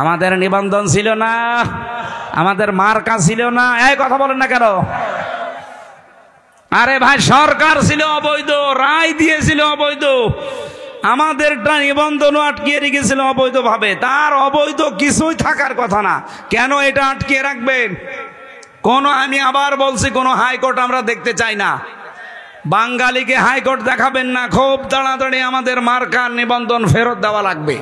Speaker 1: আমাদের নিবন্ধন ছিল না, আমাদের মার্কা ছিল না। এই কথা বলেন না কেন? আরে ভাই, সরকার ছিল অবৈধ, রায় দিয়েছিল অবৈধ, আমাদেরটা নিবন্ধনও আটকিয়ে রেখেছিল অবৈধ ভাবে। তার অবৈধ কিছুই থাকার কথা না, কেন এটা আটকিয়ে রাখবেন? আমি আবার বলছি, কোন হাইকোর্ট আমরা দেখতে চাই না। বাঙালিকে হাইকোর্ট দেখাবেন না, খুব তাড়াতাড়ি আমাদের মার্কার নিবন্ধন ফেরত দেওয়া লাগবে।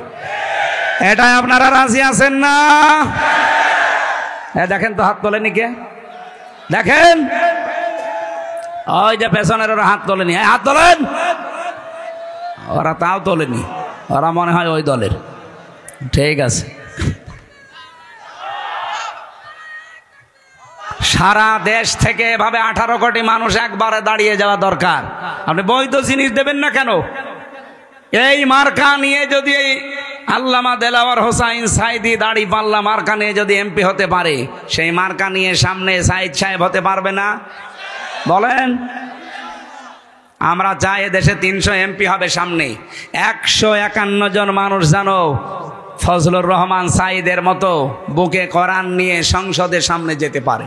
Speaker 1: এটাই আপনারা রাজি আছেন না? দেখেন তো, হাত তোলেনি কে? দেখেন, ওই যে পেছনের ওরা হাত তোলেনি। হাত তোলেন। ওরা তাও তোলেনি, ওরা মনে হয় ওই দলের। ঠিক আছে, সারা দেশ থেকে এভাবে 18 কোটি মানুষ একবারে দাঁড়িয়ে যাওয়া দরকার। আপনি বৈধ জিনিস দেবেন না কেন? এই মার্কা নিয়ে যদি আল্লামা দেলাওয়ার হোসাইন সাইদি দাঁড়িপাল্লা মার্কা নিয়ে যদি এমপি হতে পারে, সেই মার্কা নিয়ে সামনে সাইদ সাহেব হতে পারবে না? বলেন। আমরা চাই এদেশে 300 এমপি হবে সামনে। 151 জন মানুষ জানো ফজলুর রহমান সাইদের মতো বুকে কোরআন নিয়ে সংসদের সামনে যেতে পারে।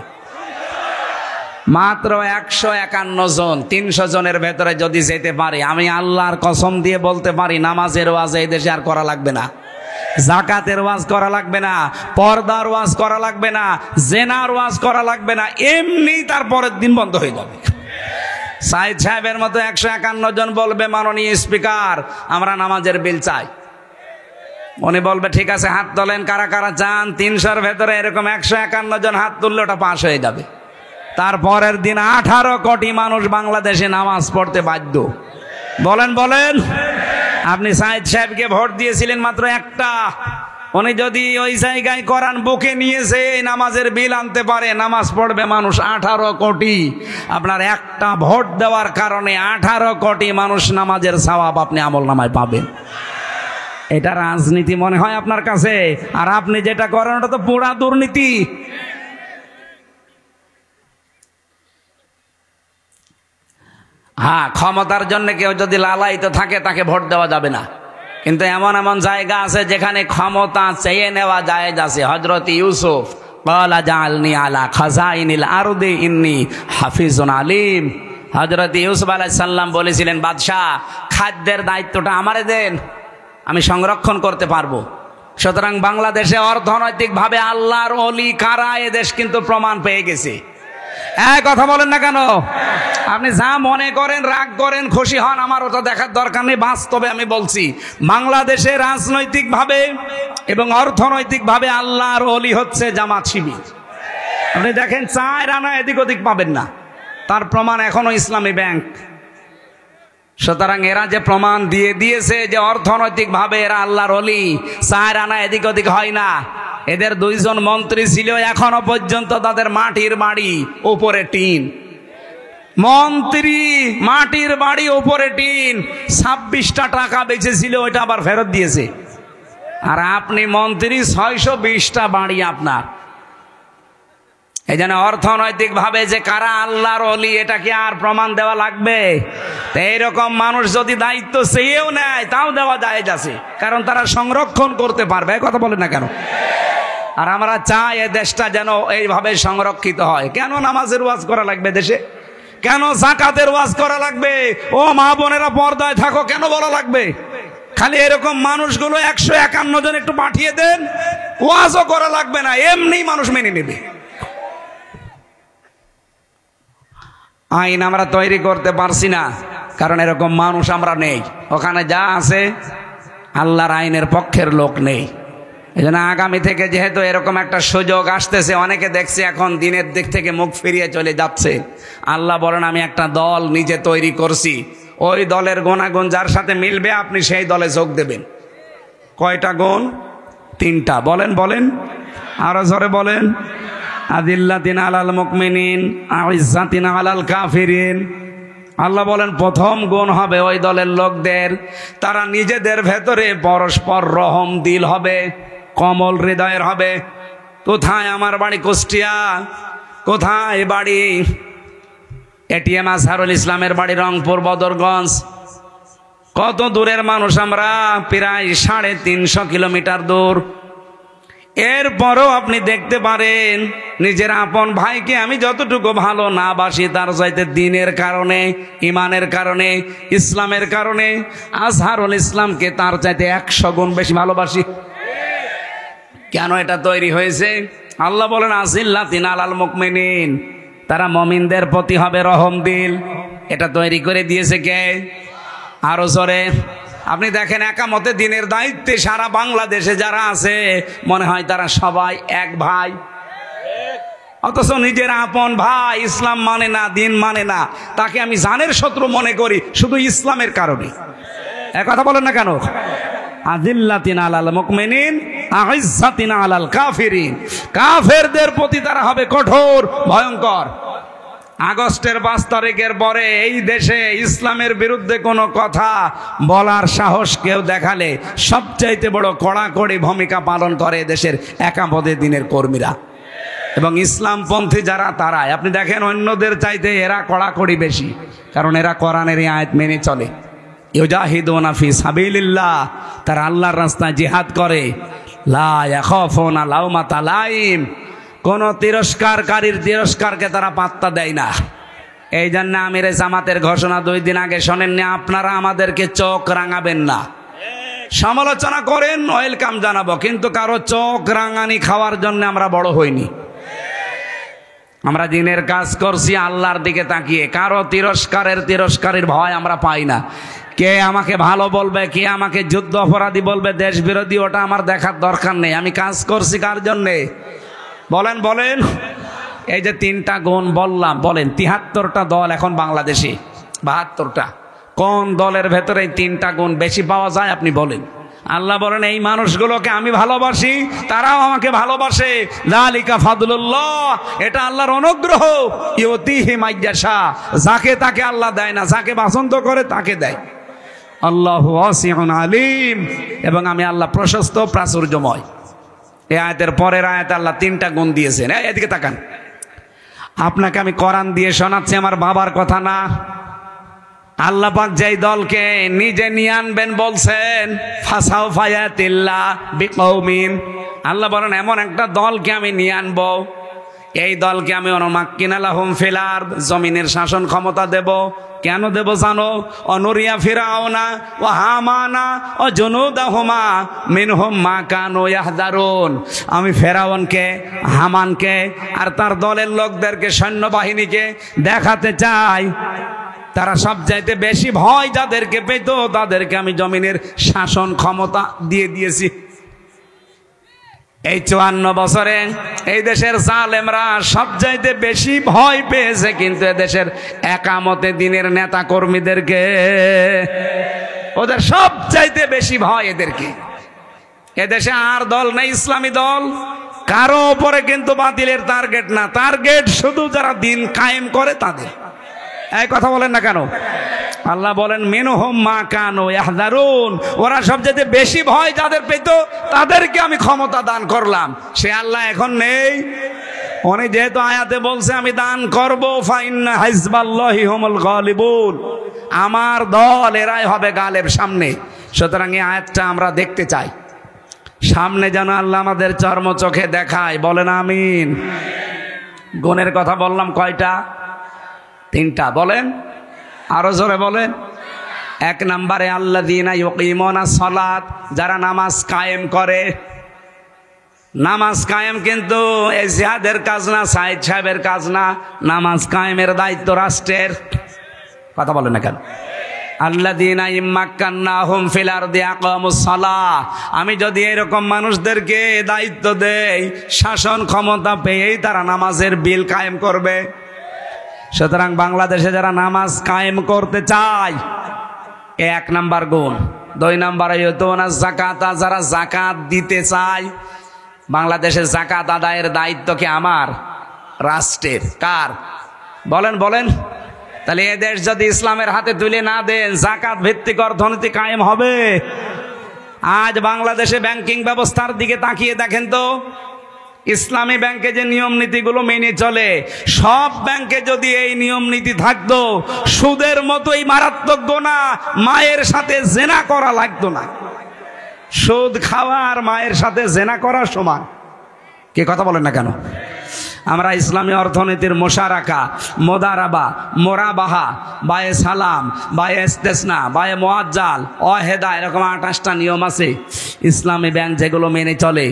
Speaker 1: মাত্র 151 জন। 300 জনের ভেতরে যদি যেতে পারে, আমি আল্লাহর কসম দিয়ে বলতে পারি, নামাজের ওয়াজ এই দেশে আর করা লাগবে না, জাকাতের ওয়াজ করা লাগবে না, পর্দার ওয়াজ করা লাগবে না, জেনার ওয়াজ করা লাগবে না, এমনি তার পরের দিন বন্ধ হয়ে যাবে। সাইদ সাহেবের মতো 151 জন বলবে, মাননীয় স্পিকার, আমরা নামাজের বিল চাই। উনি বলবে, ঠিক আছে, হাত তোলেন কারা কারা চান। 300-র ভেতরে এরকম 151 জন হাত তুললে ওটা পাশ হয়ে যাবে। তারপরের দিন 18 কোটি মানুষ বাংলাদেশে নামাজ পড়তে বাধ্য। বলেন বলেন। আপনি সাইদ সাহেবকে ভোট দিয়েছিলেন মাত্র একটা। উনি যদি ওই জায়গায় কোরআন বুকে নিয়েছে নামাজের বিল আনতে পারে, নামাজ পড়বে মানুষ 18 কোটি। আপনার একটা ভোট দেওয়ার কারণে 18 কোটি মানুষ নামাজের সওয়াব আপনি আমলনামায় পাবেন। এটা রাজনীতি মনে হয় আপনার কাছে? আর আপনি যেটা করেন ওটা তো পুরা দুর্নীতি। হ্যাঁ, ক্ষমতার জন্য কেউ যদি লালায়িত থাকে তাকে ভোট দেওয়া যাবে না, কিন্তু এমন এমন জায়গা আছে যেখানে ক্ষমতা চেয়ে নেওয়া জায়েজ আছে। হযরত ইউসুফ ক্বালা জাআলনি আলা খাযাইনিল আরদি ইন্নী হাফিজুন আলিম। হযরত ইউসুফ আলাইহিস সালাম বলেছিলেন, বাদশাহ, খাদ্যের দায়িত্বটা আমারে দেন, আমি সংরক্ষণ করতে পারবো। সুতরাং বাংলাদেশে অর্থনৈতিকভাবে আল্লাহর ওলি কারা, এদেশ কিন্তু প্রমাণ পেয়ে গেছে। কথা বলেন না কেন? আপনি যা মনে করেন, রাগ করেন, খুশি হন, আমার ওটা দেখার দরকার নেই। বাস্তবে আমি বলছি, বাংলাদেশে রাজনৈতিকভাবে এবং অর্থনৈতিকভাবে আল্লাহর ওলি হচ্ছে জামাত শিবির। আপনি দেখেন, 4 আনা এদিক ওদিক পাবেন না, তার প্রমাণ এখনো ইসলামী ব্যাংক। সুতরাং এরা যে প্রমাণ দিয়ে দিয়েছে যে অর্থনৈতিকভাবে এরা আল্লাহর ওলি, 4 আনা এদিক ওদিক হয় না। এদের 2 জন মন্ত্রী ছিল, এখনো পর্যন্ত তাদের মাটির বাড়ি উপরে টিন। মন্ত্রী মাটির বাড়ি উপরে টিন, 26টা টাকা বেঁচেছিল, ওইটা আবার ফেরত দিয়েছে। আর আপনি মন্ত্রী, 620টা বাড়ি আপনার। এই জন্য অর্থনৈতিকভাবে যে কারা আল্লাহর ওলি, এটা কি আর প্রমাণ দেওয়া লাগবে? এইরকম মানুষ যদি দায়িত্ব চেয়েও নেয় তাও দেওয়া জায়েজ আছে, কারণ তারা সংরক্ষণ করতে পারবে। কথা বলেন না কেন? আর আমরা চাই এই দেশটা যেন এইভাবে সংরক্ষিত হয়। কেন নামাজের ওয়াজ করা লাগবে দেশে? কেন যাকাতের ওয়াজ করা লাগবে? ও মা বোনেরা পর্দায় থাকো কেন বলা লাগবে? খালি এরকম মানুষগুলো 151 জন একটু পাঠিয়ে দেন, ওয়াজও করা লাগবে না, এমনি মানুষ মেনে নেবে। আইন আমরা তৈরি করতে পারছি না, কারণ এরকম মানুষ আমরা নেই। ওখানে যা আছে আল্লাহর আইনের পক্ষের লোক নেই। এই জন্য আগামী থেকে যেহেতু এরকম একটা সুযোগ আসতেছে, অনেকে দেখছে এখন দিনের দিক থেকে মুখ ফিরিয়ে চলে যাচ্ছে। আল্লাহ বলেন, আমি একটা দল নিজে তৈরি করছি, ওই দলের গুণাগুণ যার সাথে মিলবে আপনি সেই দলে যোগ দেবেন। কয়টা গুণ? 3টা। বলেন বলেন, আরো জোরে বলেন। আদিল্লাতিন আলাল মুমিনিন আইজ্জাতিন আলাল কাফিরিন। আল্লাহ বলেন, প্রথম গুণ হবে ওই দলের লোকদের, তারা নিজেদের ভেতরে পরস্পর রহম দিল হবে, কমল হৃদয়ের হবে। কোথায়? আমার বাড়ি কুষ্টিয়া। কোথায় বাড়ি? এটিএম আজহারুল ইসলামের বাড়ি রংপুর বদরগঞ্জ। কত দূরের মানুষ আমরা, প্রায় 350 কিলোমিটার দূর। এরপরও আপনি দেখতে পারেন নিজের আপন ভাইকে আমি যতটুকু ভালো না বাসি, তার চাইতে দিনের কারণে, ইমানের কারণে, ইসলামের কারণে আজহারুল ইসলামকে তার চাইতে 100 গুণ বেশি ভালোবাসি। কেন এটা তৈরি হয়েছে? আল্লাহ বলেন আজিল্লাতিন আলাল মুমিনিন, তারা মুমিনদের প্রতি হবে রহম দিল। এটা তৈরি করে দিয়েছে কে? আরো জোরে। আপনি দেখেন একামতে দিনের দায়িত্বে সারা বাংলাদেশে যারা আছে মনে হয় তারা সবাই এক ভাই, অথচ নিজের আপন ভাই ইসলাম মানে না, দিন মানে না, তাকে আমি জানের শত্রু মনে করি শুধু ইসলামের কারণে। এক কথা বলেন না কেন? আযিল্লাতিন আলাল মুমিনিন আইজ্জাতিন আলাল কাফিরিন, কাফেরদের প্রতি তারা হবে কঠোর, ভয়ঙ্কর। আগস্টের 5 তারিখের পরে এই দেশে ইসলামের বিরুদ্ধে কোনো কথা বলার সাহস কেউ দেখালে সবচাইতে বড় কড়াকড়ি ভূমিকা পালন করে দেশের একামতে দিনের কর্মীরা এবং ইসলামপন্থী যারা, তারাই। আপনি দেখেন অন্যদের চাইতে এরা কড়াকড়ি বেশি, কারণ এরা কোরআনের আয়াত মেনে চলে। ইউজাহিদুনা ফি সাবিলিল্লাহ, তারা আল্লাহর রাস্তায় জিহাদ করে। লা ইয়াখাফুনা লাউমাতা লাইম, কোন তিরস্কারকারীর তিরস্কারকে তারা পাত্তা দেয় না। এই জন্য আমিরে জামাতের ঘোষণা 2 দিন আগে শোনেননি, আপনারা আমাদেরকে চোখ রাঙাবেন না। সমালোচনা করেন, ওয়েলকাম জানাবো, কিন্তু কারো চোখ রাঙানি খাওয়ার জন্য আমরা বড় হইনি। আমরা দিনের কাজ করছি আল্লাহর দিকে তাকিয়ে, কারো তিরস্কারের ভয় আমরা পাই না। কে আমাকে ভালো বলবে, কে আমাকে যুদ্ধ অপরাধী বলবে, দেশ বিরোধী, ওটা আমার দেখার দরকার নেই। আমি কাজ করছি কার জন্যে? বলেন বলেন। এই যে 3টা গুণ বললাম, বলেন 73টা দল এখন বাংলাদেশে, 72টা, কোন দলের ভেতরে এই 3টা গুণ বেশি পাওয়া যায় আপনি বলেন? আল্লাহ বলেন এই মানুষগুলোকে আমি ভালোবাসি, তারাও আমাকে ভালোবাসে। যালিকা ফাদলুল্লাহ, এটা আল্লাহর অনুগ্রহ। ইউতিহি মাইয়াশা, যাকে তাকে আল্লাহ দেয় না, যাকে পছন্দ করে তাকে দেয়। আল্লাহু ওয়াসিউন আলিম, এবং আমি আল্লাহ প্রশস্ত প্রাচুর্যময়। এই আয়াতের পরের আয়াতে আল্লাহ 3টা গুণ দিয়েছেন। এদিকে তাকান, আপনাকে আমি কোরআন দিয়ে শোনাচ্ছি, আমার বাবার কথা না। আল্লাহ পাক যেই দলকে নিজে নিয়ে আনবেন বলছেন, ফাসাউফা ইয়াতিল্লাহ বিকৌমিন, আল্লাহ বলেন এমন একটা দলকে আমি নিয়ে আনবো, এই দলকে আমি অনুমাক্কিনা লাহুম ফিল আরদ, জমিনের শাসন ক্ষমতা দেব। কেন দেব জানো? অনুরিয়া ফিরাউনা ও হামানা ও জুনুদাহুমা মিনহুম মা কানু ইয়াহদারুন, আমি ফেরাউনকে, হামানকে আর তার দলের লোকদেরকে, সৈন্যবাহিনীকে দেখাতে চাই তারা সবচাইতে বেশি ভয় যাদেরকে পেত তাদেরকে আমি জমিনের শাসন ক্ষমতা দিয়ে দিয়েছি। এই 54 বছরে এই দেশের জালেমরা সবচাইতে বেশি ভয় পেয়েছে কিন্তু এদেশের একামতে দিনের নেতা কর্মীদেরকে, ওদের সবচাইতে বেশি ভয় এদেরকে। এদেশে আর দল নেই ইসলামী দল, কারো উপরে কিন্তু বাতিলের টার্গেট না, টার্গেট শুধু যারা দিন কায়েম করে তাদের। এই কথা বলেন না কেন? আল্লাহ বলেন মিনহুম মা কানু ইয়াহদারুন, ওরা সবচেয়ে বেশি ভয় যাদের পেত তাদেরকে আমি ক্ষমতা দান করলাম। সে আল্লাহ এখন নেই। উনি যেহেতু আয়াতে বলছে আমি দান করব, ফাইন্না হিজবাল্লাহি হুমুল গালিবুন, আমার দল এরাই হবে গালেব সামনে। সুতরাং এই আয়াতটা আমরা দেখতে চাই, সামনে যেন আল্লাহ আমাদের চর্ম চোখে দেখায়। বলেন আমিন। গুণের কথা বললাম কয়টা? 3টা। বলেন আরো জোরে বলেন। 1 নম্বরে আল্লাযীনা ইউকিমুনাস সালাত, যারা নামাজ কায়েম করে। নামাজ কায়েম কিন্তু এই জিহাদের কাজ না, সাইদ সাহেবের কাজ না, নামাজ কায়েমের দায়িত্ব রাষ্ট্রের। কথা বলেন না কেন? আল্লাযীনা ইম্মাক্কান্নাহুম ফিল আরদি আকামুস সালাহ, আমি যদি এরকম মানুষদেরকে দায়িত্ব দেই, শাসন ক্ষমতা পেয়েই তারা নামাজের বিল কায়েম করবে। সুতরাং বাংলাদেশে যারা নামাজ কায়েম করতে চায়, 1 নাম্বার গুণ। 2 নাম্বারে ইউতুনা যাকাতা, যারা যাকাত দিতে চায়। বাংলাদেশে যাকাত আদায়ের দায়িত্ব কি আমার? রাষ্ট্রের। কার? বলেন বলেন। তাহলে এ দেশ যদি ইসলামের হাতে তুলে না দেন, যাকাত ভিত্তিক অর্থনীতি কায়েম হবে? আজ বাংলাদেশে ব্যাংকিং ব্যবস্থার দিকে তাকিয়ে দেখেন তো, ইসলামী ব্যাংকে যে নিয়ম নীতিগুলো মেনে চলে, সব ব্যাংকে যদি এই নিয়ম নীতি থাকতো, সুদের মতোই মারাত্মক গুনাহ মায়ের সাথে জেনা করা লাগতো না। সুদ খাওয়া আর মায়ের সাথে জেনা করা সমান। কে কথা বলেন না কেন? আমরা ইসলামী অর্থনীতির মোশারাকা, মোদারাবা, মোরাবাহা, বায়ে সালাম, বায়ে ইস্তেসনা, বায়ে মুআজ্জাল, অহেদা, এরকম 28টা নিয়ম আছে ইসলামী ব্যাংক যেগুলো মেনে চলে।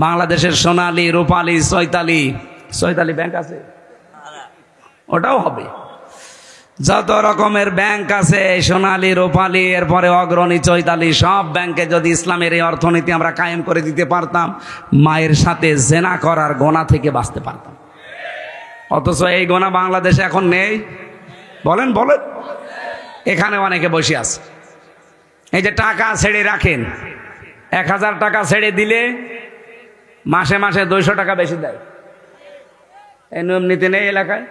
Speaker 1: বাংলাদেশের সোনালী, রূপালী, চৈতালি ব্যাংক আছে, ওটাও হবে। যত রকমের ব্যাংক আছে, সোনালী, রূপালী, এরপরে অগ্রণী, চৈতালি, সব ব্যাংকে যদি ইসলামের এই অর্থনীতি আমরা কায়েম করে দিতে পারতাম, মায়ের সাথে জেনা করার গোনা থেকে বাঁচতে পারতাম। অথচ এই গোনা বাংলাদেশে এখন নেই। বলেন বলেন, এখানে অনেকে বসে আছে। এই যে টাকা ছেড়ে রাখেন, 1000 টাকা ছেড়ে দিলে মাসে মাসে 200 টাকা বেশি দেয়। এই নিয়ম নীতি নেই এলাকায়।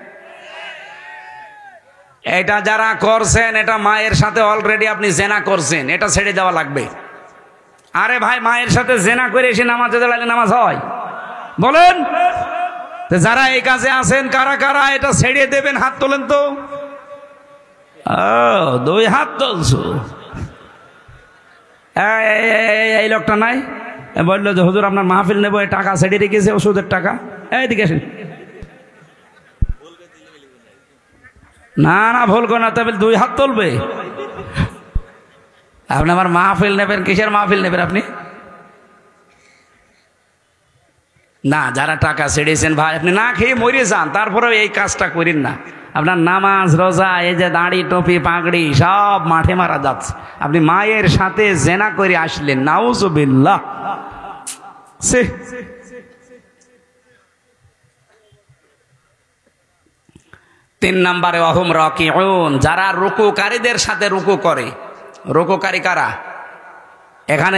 Speaker 1: এটা যারা করছেন, এটা মায়ের সাথে অলরেডি আপনি জেনা করছেন, এটা ছেড়ে দেওয়া লাগবে। আরে ভাই, মায়ের সাথে জেনা করে এসে নামাজে দাঁড়ালে নামাজ হয়? বলেন। যারা এই কাজে আছেন, কারা কারা এটা ছেড়ে দেবেন? হাত তোলেন তো। 2 হাত তুলছো। এই লোকটা নাই, বললো যে হুজুর আপনার মাহফিল নেবো, এই টাকা ছেড়ে রেখেছে, ওষুধের টাকা। এইদিকে আসেন। না না, ভুল করে না, তবে 2 হাত তুলবে। আপনি আমার মাহফিল নেবেন? কিসের মাহফিল নেবেন আপনি? না, যারা টাকা ছেড়েছেন ভাই, আপনি না খেয়ে মরে যান, তারপরেও এই কাজটা করেন না। আপনার নামাজ, রোজা, এই যে দাড়ি, টুপি, পাগড়ি সব মাঠে মারা যাচ্ছে। আপনি মায়ের সাথে জেনা করে আসলেন, নাউজুবিল্লাহ। 3 নম্বরে ওয়াহুম রাকিউন, যারা রুকুকারীদের সাথে রুকু করে। রুকুকারী কারা? এখানে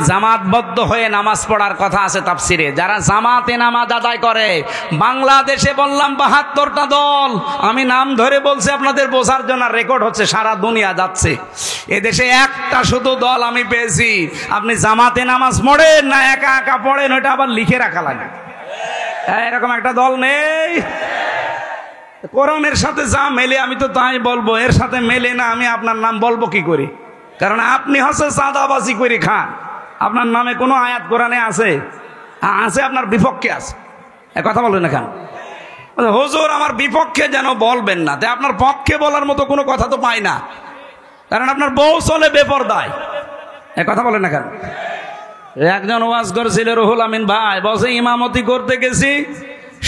Speaker 1: জামাতবদ্ধ হয়ে নামাজ পড়ার কথা আছে তাফসিরে। যারা জামাতে নামাজ আদায় করে, বাংলাদেশে বললাম 72টা দল, আমি নাম ধরে বলছি আপনাদের বোঝার জন্য, রেকর্ড হচ্ছে, সারা দুনিয়া যাচ্ছে। এদেশে একটা শুধু দল আমি পেয়েছি, আপনি জামাতে নামাজ পড়েন না একা একা পড়েন, ওটা আবার লিখে রাখা লাগে। এরকম একটা দল নেই। কোরআনের সাথে যা মেলে আমি তো তাই বলবো, এর সাথে মেলে না, আমি আপনার নাম বলবো কি করে? কারণ আপনি হচ্ছে চাঁদাবাজি করে খান। আপনার নামে কোনো আয়াত কোরআনে আছে? আছে, আপনার বিপক্ষে আছে। কথা বলবেন না কেন? হুজুর আমার বিপক্ষে যেন বলবেন না, তাই আপনার পক্ষে বলার মতো কোনো কথা তো পাই না, কারণ আপনার বউ চলে বেপরদায়। কথা বলেন না কেন? একজন ওয়াজ করেছিল, রুহুল আমিন ভাই, বসে ইমামতি করতে গেছি,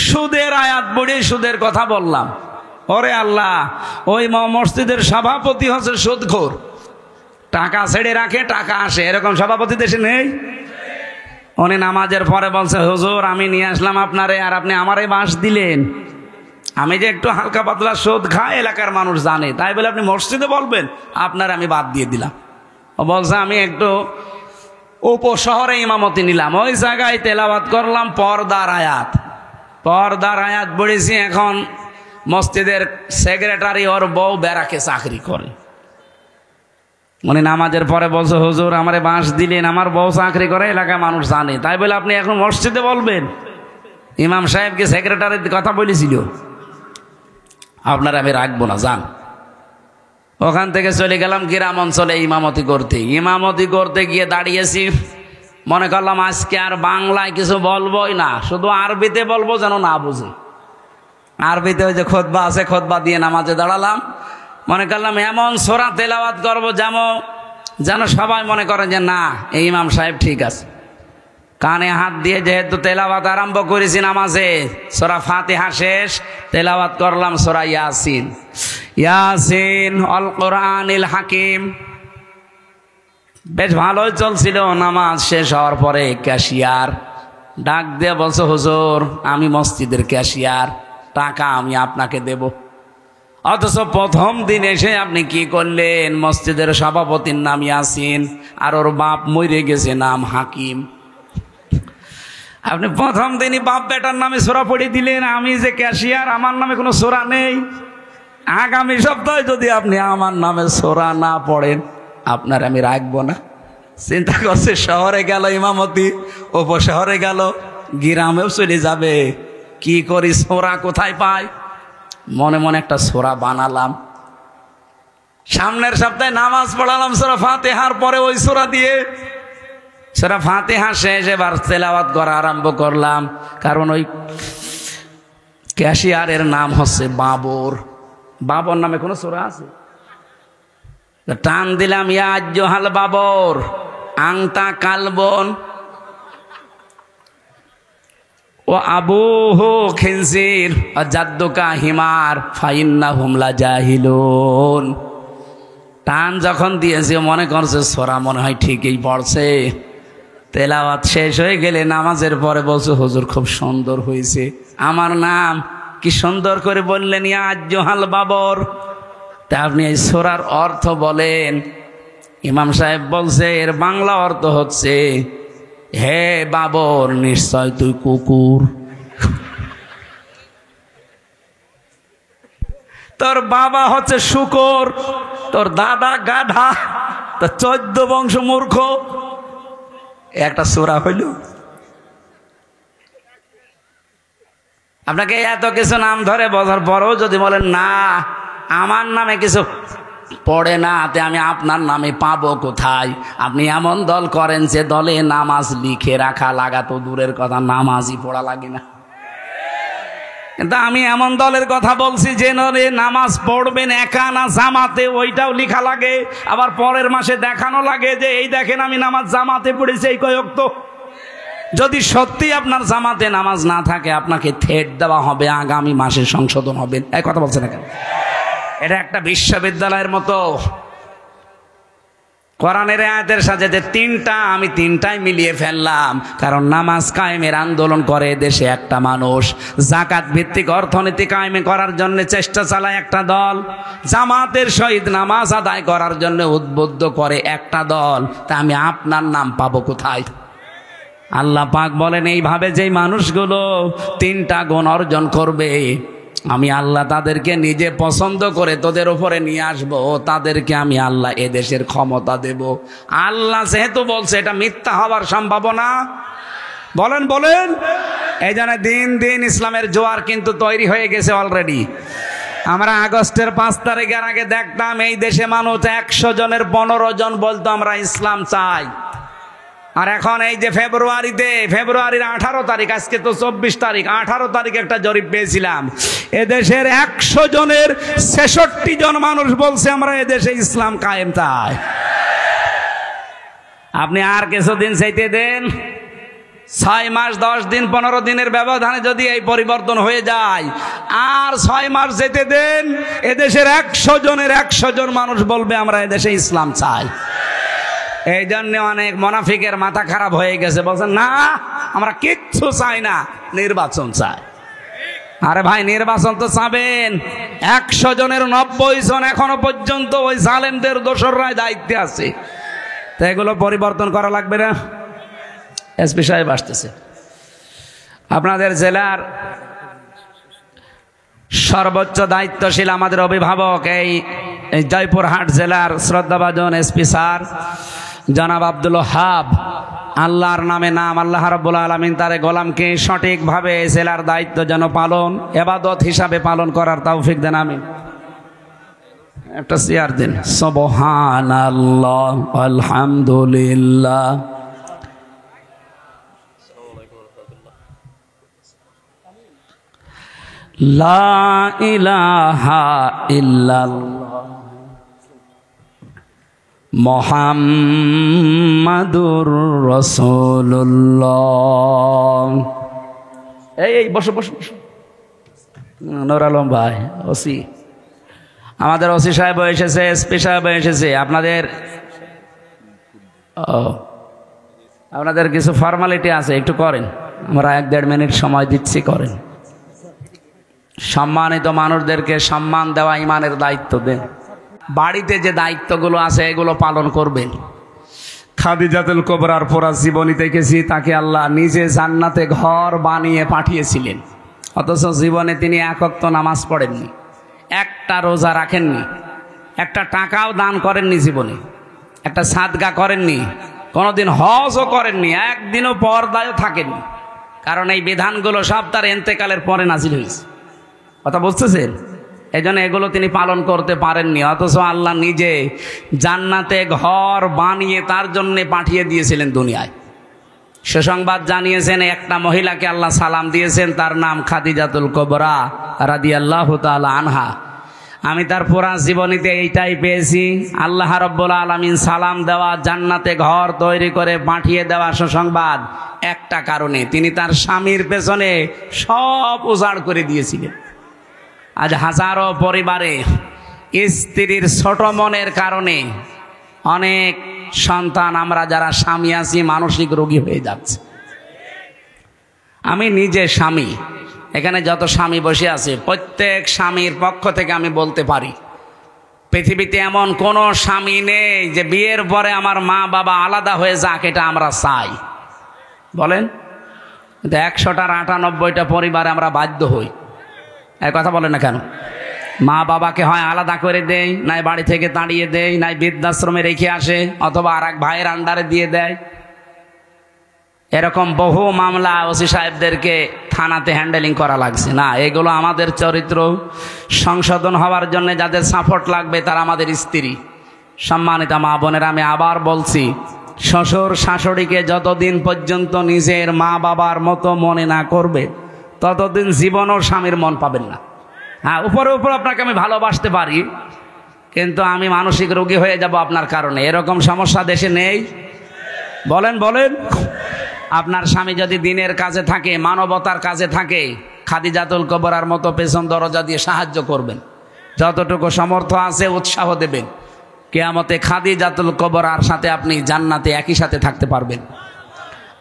Speaker 1: সুদের আয়াত পড়ে সুদের কথা বললাম। ওরে আল্লাহ, ওই মসজিদের সভাপতি হচ্ছে সুদখোর, টাকা ছেড়ে রাখে, টাকা আসে, এরকম সভাপতি দেশে নেই। উনি নামাজের পরে বলছে, হুজুর আমি নিয়ে আসলাম আপনারে, আর আপনি আমারে বাঁশ দিলেন। আমি যে একটু হালকা পাতলা সুদ খাই, এলাকার মানুষ জানে, তাই বলে আপনি মসজিদে বলবেন? আপনার আমি বাদ দিয়ে দিলাম। ও বলছে আমি একটু উপশহরে ইমামতি নিলাম, ওই জায়গায় তেলাওয়াত করলাম পর্দার আয়াত। পর্দার আয়াত পড়েছি। এখন মসজিদের সেক্রেটারি ওর বউ ব্যারাকে চাকরি করে। উনি নামাজের পরে বলছে, হুজুর আমারে বাঁশ দিলেন, আমার বউ চাকরি করে, এলাকায় মানুষ জানে, তাই বলে আপনি এখন মসজিদে বলবেন? ইমাম সাহেবকে সেক্রেটারির কথা বলেছিল, আপনারা আমি রাখবো না, যান। ওখান থেকে চলে গেলাম গ্রাম অঞ্চলে ইমামতি করতে। ইমামতি করতে গিয়ে দাঁড়িয়েছি, মনে করলাম আজকে আর বাংলায় কিছু বলবোই না, শুধু আরবিতে বলবো, যেন না বুঝে। আরবিতে ওই যে খুতবা আছে, খুতবা দিয়ে নামাজে দাঁড়ালাম। মনে করলাম এমন সূরা তেলাওয়াত করবো যেন সবাই মনে করে যে না, এই ইমাম সাহেব ঠিক আছে। কানে হাত দিয়ে যেহেতু তেলাওয়াত আরম্ভ করেছি নামাজে, সূরা ফাতিহা শেষ, তেলাওয়াত করলাম সূরা ইয়াসিন। ইয়াসিন আল কোরআনিল হাকিম। বেশ ভালোই চলছিল। নামাজ শেষ হওয়ার পরে ক্যাশিয়ার ডাক দিয়ে বলছে, হুজুর আমি মসজিদের ক্যাশিয়ার, টাকা আমি আপনাকে দেব। অথচ প্রথম দিন এসে আপনি কি করলেন? মসজিদের সভাপতির নাম ইয়াসিন, আর ওর বাপ মরে গেছে, নাম হাকিম। আপনি প্রথম দিনই বাপ বেটার নামে সূরা পড়ে দিলেন। আমি যে ক্যাশিয়ার, আমার নামে কোনো সূরা নেই। আগামী সপ্তাহে যদি আপনি আমার নামে সূরা না পড়েন, আপনার আমি রাখবো না। চিন্তা করছে, শহরে গেল ইমামতি, উপশহরে গেল, গ্রামেও চলে যাবে। কি করি, সোরা কোথায় পাই? মনে মনে একটা সোরা বানালাম। সামনের সপ্তাহে নামাজ পড়ালাম সূরা ফাতিহার পরে ওই সোরা দিয়ে। সূরা ফাতিহা শেষ, এবার তেলাওয়াত করা আরম্ভ করলাম। কারণ ওই ক্যাশিয়ারের নাম হচ্ছে বাবর। বাবর নামে কোনো সোরা আছে? টান দিলাম, ইয়া আইয়ুহাল বাবর আনতা কালবন ও আবুহু খিনজির ওয়া জাদ্দুকা হিমার ফাইন্নাহুম লাজাহিলুন। টান যখন দিয়েছে মনে করছে সোরা মনে হয় ঠিকই পড়ছে। তেলাওয়াত শেষ হয়ে গেলে নামাজের পরে বলছে, হুজুর খুব সুন্দর হয়েছে, আমার নাম কি সুন্দর করে বললেন, ইয়া আইয়ুহাল বাবর। তা আপনি এই সোরার অর্থ বলেন। ইমাম সাহেব বলছে এর বাংলা অর্থ হচ্ছে, হে বাবর নিশ্চয় তুই কুকুর। তোর বাবা হচ্ছে শুকর, তোর দাদা গাধা, তোর 14 বংশ মূর্খ। একটা সূরা হইল। আপনাকে এত কিছু নাম ধরে বোঝার পরও যদি বলেন না আমার নামে কিছু পড়ে না, তে আমি আপনার নামে পাবো কোথায়? আপনি এমন দল করেন যে দলে নামাজ লিখে রাখা লাগা তো দূরের কথা, নামাজই পড়া লাগে না। কিন্তু আমি এমন দলের কথা বলছি যে নামাজ পড়বেন একা না জামাতে, ওইটাও লেখা লাগে। আবার পরের মাসে দেখানো লাগে যে এই দেখেন আমি নামাজ জামাতে পড়েছি এই কয়েক। তো যদি সত্যি আপনার জামাতে নামাজ না থাকে আপনাকে থেট দেওয়া হবে, আগামী মাসে সংশোধন হবে। এই কথা বলছে না কেন? এটা একটা বিশ্ববিদ্যালয়ের মতো। কোরআনের আয়াতের সাথে যে তিনটা, আমি তিনটাই মিলিয়ে ফেললাম। কারণ নামাজ কায়েমের আন্দোলন করে দেশে একটা মানুষ, যাকাত ভিত্তিক অর্থনীতি কায়েমে করার জন্য চেষ্টা চালায় একটা দল, জামাতের সহিত নামাজ আদায় করার জন্য উদ্বুদ্ধ করে একটা দল। তা আমি আপনার নাম পাবো কোথায়? আল্লাহ পাক বলেন এইভাবে যেই মানুষগুলো তিনটা গুণ অর্জন করবে, আমি আল্লাহ তাদেরকে নিজে পছন্দ করে তোদের উপরে নিয়ে আসবো, তাদেরকে আমি আল্লাহ এদেশের ক্ষমতা দেব। আল্লাহ যেহেতু বলছে, এটা মিথ্যা হওয়ার সম্ভাবনা বলেন বলেন। এই জন্য দিন দিন ইসলামের জোয়ার কিন্তু তৈরি হয়ে গেছে অলরেডি। আমরা আগস্টের 5 তারিখের আগে দেখতাম এই দেশে মানুষ 100 জনের 15 জন বলতো আমরা ইসলাম চাই। আর এখন এই যে ফেব্রুয়ারির 18 তারিখ, আজকে তো 24 তারিখ, 18 তারিখ একটা জরিপ পেয়েছিলাম, এদেশের 100 জনের 66 জন মানুষ বলছে আমরা এদেশে ইসলাম কায়েম চাই। আপনি আর কিছুদিন চাইতে দেন, 6 মাস 10 দিন 15 দিনের ব্যবধানে যদি এই পরিবর্তন হয়ে যায়, আর 6 মাস যেতে দেন, এদেশের 100 জনের 100 জন মানুষ বলবে আমরা এদেশে ইসলাম চাই। এই জন্য অনেক মুনাফিকের মাথা খারাপ হয়ে গেছে, বলছেন না আমরা কিচ্ছু চাই না, নির্বাচন চাই। আরে ভাই নির্বাচন তো চাবেন, 100 জনের 90 জন এখনো পর্যন্ত ওই জালেমদের দোসররাই দায়িত্বে আছে। তো এগুলো পরিবর্তন করা লাগবে না? এসপি সাহেব আসতেছে। আপনাদের জেলার সর্বোচ্চ দায়িত্বশীল আমাদের অভিভাবক এই জয়পুরহাট জেলার শ্রদ্ধাভাজন এসপি স্যার জনাব আব্দুল ওয়াহাব, আল্লাহর নামে নাম, আল্লাহ রাব্বুল আলামিন তার গোলামকে সঠিকভাবে জেলার দায়িত্ব যেন পালন, ইবাদত হিসাবে পালন করার তৌফিক দেন, আমিন। একটা চেয়ার দিন। সুবহানাল্লাহ আলহামদুলিল্লাহ লা ইলাহা ইল্লাল্লাহ মুহাম্মাদুর রাসূলুল্লাহ। এই বসো বসো বসো। নূর আলম ভাই ওসি, আমাদের ওসি সাহেব এসেছে, এসপি সাহেব এসেছে। আপনাদের কিছু ফর্মালিটি আছে, একটু করেন। আমরা 1-1.5 মিনিট সময় দিচ্ছি, করেন। সম্মানিত মানুষদেরকে সম্মান দেওয়া ইমানের দায়িত্ব দেন। বাড়িতে যে দায়িত্বগুলো আছে এগুলো পালন করবেন। খাদিজাতুল কুবরার পুরা জীবনী দেখেছি, তাকে আল্লাহ নিজে জান্নাতে ঘর বানিয়ে পাঠিয়েছিলেন, অথচ জীবনে তিনি 1 ওয়াক্ত নামাজ পড়েননি, একটা রোজা রাখেননি, একটা টাকাও দান করেননি, জীবনে একটা সাদগা করেননি, কোনোদিন হজও করেননি, একদিনও পর্দায়ও থাকেননি। কারণ এই বিধানগুলো সব তার এন্তেকালের পরে নাজিল হয়েছে। কথা বুঝতেছেন? এই জন্য এগুলো তিনি পালন করতে পারেননি, অথচ আল্লাহ নিজে জান্নাতে ঘর বানিয়ে তার জন্য পাঠিয়ে দিয়েছিলেন দুনিয়ায়। সুসংবাদ জানিয়েছেন, একটা মহিলাকে আল্লাহ সালাম দিয়েছেন, তার নাম খাদিজাতুল কুবরা রাদিয়াল্লাহু তাআলা আনহা। আমি তার পুরা জীবনীতে এইটাই পেয়েছি, আল্লাহ রাব্বুল আলামিন সালাম দেওয়া, জান্নাতে ঘর তৈরি করে পাঠিয়ে দেওয়া সুসংবাদ একটা কারণে, তিনি তার স্বামীর পেছনে সব উজাড় করে দিয়েছিলেন। আজ হাজারো পরিবারে স্ত্রীর ছোট মনের কারণে অনেক সন্তান, আমরা যারা স্বামী আছি, মানসিক রোগী হয়ে যাচ্ছে। আমি নিজে স্বামী, এখানে যত স্বামী বসে আছে প্রত্যেক স্বামীর পক্ষ থেকে আমি বলতে পারি, পৃথিবীতে এমন কোনো স্বামী নেই যে বিয়ের পরে আমার মা বাবা আলাদা হয়ে যাক এটা আমরা চাই। বলেন, 100টার 98টা পরিবারে আমরা বাধ্য হই। এই কথা বলেন না কেন? মা বাবাকে হয় আলাদা করে দেয়, নাই বাড়ি থেকে তাড়িয়ে দেয়, নাই বৃদ্ধাশ্রমে রেখে আসে, অথবা আর এক ভাইয়ের আন্ডারে দিয়ে দেয়। এরকম বহু মামলা ওসি সাহেবদেরকে থানাতে হ্যান্ডেলিং করা লাগছে। না, এগুলো আমাদের চরিত্র সংশোধন হওয়ার জন্য যাদের সাপোর্ট লাগবে তারা আমাদের স্ত্রী। সম্মানিতা মা বোনেরা, আমি আবার বলছি, শ্বশুর শাশুড়িকে যতদিন পর্যন্ত নিজের মা বাবার মতো মনে না করবে ততদিন জীবনও স্বামীর মন পাবেন না। হ্যাঁ, উপরে উপরে আপনাকে আমি ভালোবাসতে পারি, কিন্তু আমি মানসিক রোগী হয়ে যাব আপনার কারণে। এরকম সমস্যা দেশে নেই? বলেন বলেন। আপনার স্বামী যদি দিনের কাজে থাকে, মানবতার কাজে থাকে, খাদিজাতুল কুবরার মতো পেছন দরজা দিয়ে সাহায্য করবেন, যতটুকু সমর্থ আছে উৎসাহ দেবেন। কিয়ামতে খাদিজাতুল কুবরার সাথে আপনি জান্নাতে একই সাথে থাকতে পারবেন।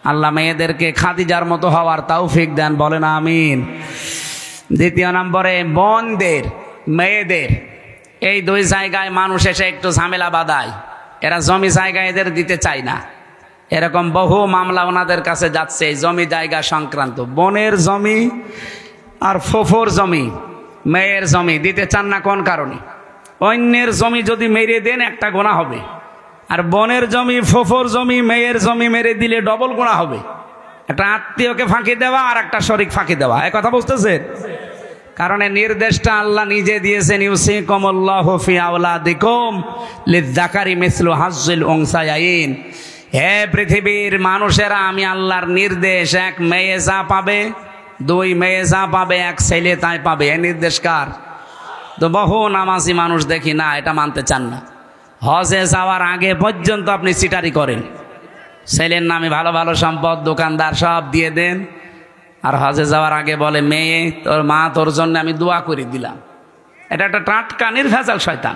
Speaker 1: আল্লাহ মেয়েদেরকে খাদিজার মতো হওয়ার তৌফিক দেন, বলেন আমিন। দ্বিতীয় নম্বরে, বোনদের, মেয়েদের, এই দুই জায়গায় মানুষ এসে একটু ঝামেলা বাঁধায়। এরা জমি জায়গা এদের দিতে চায় না, এরকম বহু মামলা ওনাদের কাছে যাচ্ছে এই জমি জায়গা সংক্রান্ত। বোনের জমি আর ফুফুর জমি, মেয়ের জমি দিতে চান না কোন কারণে? অন্যের জমি যদি মেরে দেন একটা গুনাহ হবে, আর বোনের জমি, ফুফুর জমি, মেয়ের জমি মেরে দিলে ডবল গুনাহ হবে। একটা আত্মীয়কে ফাঁকি দেওয়া আর একটা শরিক ফাঁকি দেওয়া। এই কথা বুঝতেছেন? কারণ এই নির্দেশটা আল্লাহ নিজে দিয়েছেন, ইউসিকুমুল্লাহু ফি আওলাদিকুম লিয-যাকারি মিসলু হাজ্জিল উনসায়াইন। হে পৃথিবীর মানুষেরা, আমি আল্লাহর নির্দেশ, এক মেয়ে যা পাবে, দুই মেয়ে যা পাবে, এক ছেলে তাই পাবে। এই নির্দেশ কার? তো বহু নামাজি মানুষ দেখি না, এটা মানতে চান না। হজে যাওয়ার আগে পর্যন্ত আপনি চিটারি করেন, ছেলের নামে ভালো ভালো সম্পদ, দোকানদার সব দিয়ে দেন, আর হজে যাওয়ার আগে বলে, মেয়ে তোর মা তোর জন্য আমি দোয়া করে দিলাম। এটা একটা টাটকা নির্ভেজাল শয়তান।